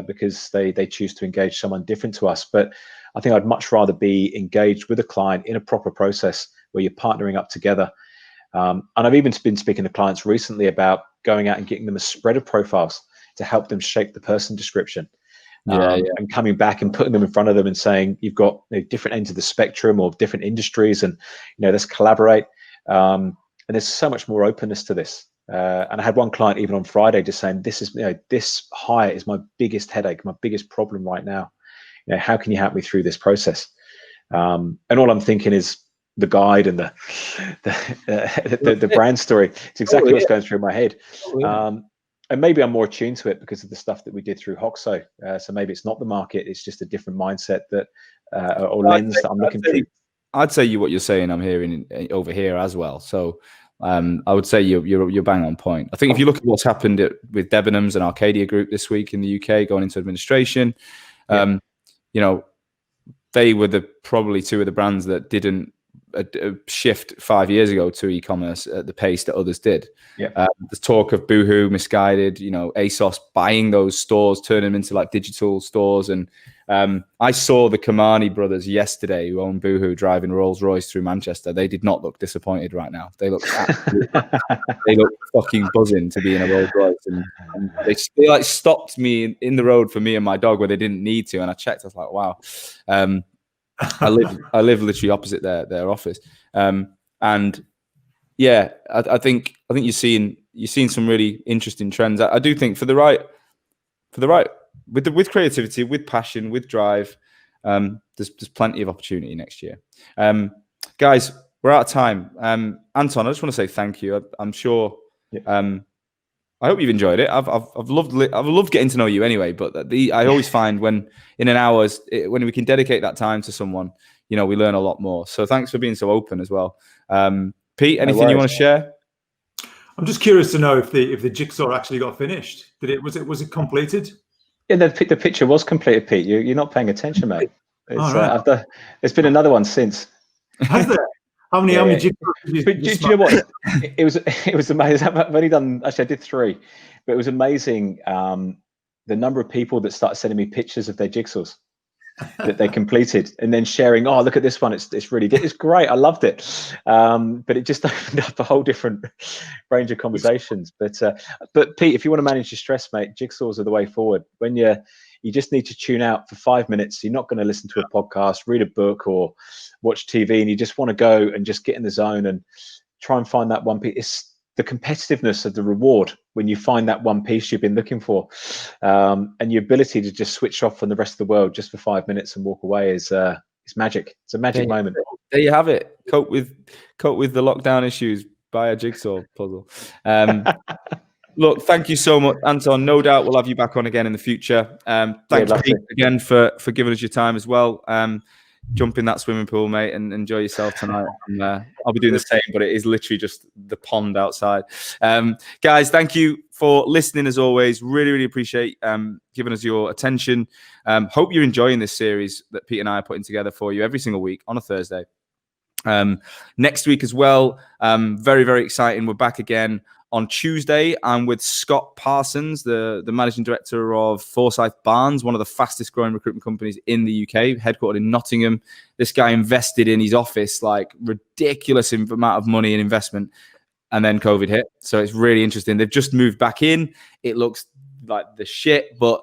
Speaker 3: because they choose to engage someone different to us. But I think I'd much rather be engaged with a client in a proper process where you're partnering up together. And I've even been speaking to clients recently about going out and getting them a spread of profiles to help them shape the person description. And coming back and putting them in front of them and saying, you've got different ends of the spectrum or different industries, and let's collaborate. And there's so much more openness to this. And I had one client even on Friday just saying, this hire is my biggest headache, my biggest problem right now. How can you help me through this process? And all I'm thinking is the guide and the brand story. It's exactly what's going through my head. And maybe I'm more attuned to it because of the stuff that we did through Hoxo. So maybe it's not the market; it's just a different mindset or lens that I'm looking through.
Speaker 1: I'd say what you're saying, I'm hearing over here as well. So I would say you're bang on point. I think if you look at what's happened with Debenhams and Arcadia Group this week in the UK going into administration, they were probably 2 of the brands that didn't shift 5 years ago to e-commerce at the pace that others did. The talk of Boohoo, Misguided, ASOS buying those stores, turning them into like digital stores and I saw the Kamani brothers yesterday, who own Boohoo, driving Rolls Royce through Manchester. They did not look disappointed right now. They look they look fucking buzzing to be in a Rolls Royce, and they like stopped me in the road for me and my dog where they didn't need to, and I checked. I was like, wow. I live literally opposite their office, and yeah, I think you're seeing some really interesting trends. I do think for the right with creativity, with passion, with drive, there's plenty of opportunity next year. Guys, we're out of time. Anton, I just want to say thank you. I'm sure. I hope you've enjoyed it. I've loved getting to know you anyway. But I always find when in an hour, when we can dedicate that time to someone, we learn a lot more. So thanks for being so open as well. Pete, anything you want to share?
Speaker 2: I'm just curious to know if the jigsaw actually got finished. Was it completed?
Speaker 3: Yeah, the picture was completed, Pete. You're not paying attention, mate. There's been another one since.
Speaker 2: Has there? How many jigsaws did
Speaker 3: do you know what? It was amazing. I've only done, actually I did 3, but it was amazing the number of people that started sending me pictures of their jigsaws that they completed, and then sharing, oh, look at this one, it's really good, it's great, I loved it. But it just opened up a whole different range of conversations. But Pete, if you want to manage your stress, mate, jigsaws are the way forward. When you just need to tune out for 5 minutes. You're not going to listen to a podcast, read a book, or watch TV, and you just want to go and just get in the zone and try and find that one piece. It's the competitiveness of the reward when you find that one piece you've been looking for, and your ability to just switch off from the rest of the world just for 5 minutes and walk away is magic. It's a magic moment.
Speaker 1: There you have it. Cope with the lockdown issues by a jigsaw puzzle. Look, thank you so much, Anton. No doubt we'll have you back on again in the future. Thanks again for giving us your time as well. Jump in that swimming pool, mate, and enjoy yourself tonight. And, I'll be doing the same, but it is literally just the pond outside. Guys, thank you for listening as always. Really, really appreciate giving us your attention. Hope you're enjoying this series that Pete and I are putting together for you every single week on a Thursday. Next week as well, very, very exciting. We're back again on Tuesday. I'm with Scott Parsons, the managing director of Forsyth Barnes, one of the fastest growing recruitment companies in the UK, headquartered in Nottingham. This guy invested in his office like ridiculous amount of money and investment, and then COVID hit. So it's really interesting. They've just moved back in. It looks like the shit, but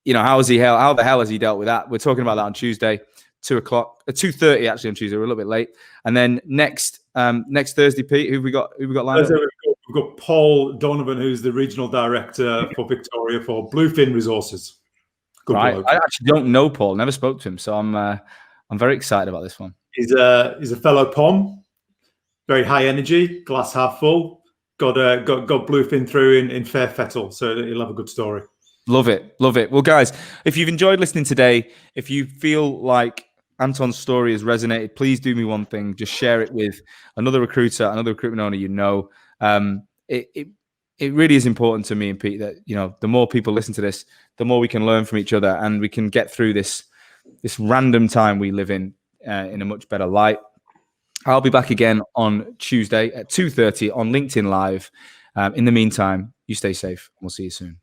Speaker 1: how the hell has he dealt with that? We're talking about that on Tuesday, 2:30 actually on Tuesday. We're a little bit late. And then next Thursday, Pete, who we got lined up?
Speaker 2: We've got Paul Donovan, who's the regional director for Victoria for Bluefin Resources.
Speaker 1: Right. I actually don't know Paul. Never spoke to him, so I'm very excited about this one.
Speaker 2: He's a fellow POM, very high energy, glass half full. Got Bluefin through in Fair Fettle, so he'll have a good story. Love it.
Speaker 1: Well, guys, if you've enjoyed listening today, if you feel like Anton's story has resonated, please do me one thing. Just share it with another recruiter, another recruitment owner It really is important to me and Pete that the more people listen to this, the more we can learn from each other, and we can get through this random time we live in a much better light. I'll be back again on Tuesday at 2:30 on LinkedIn Live. In the meantime, you stay safe, and we'll see you soon.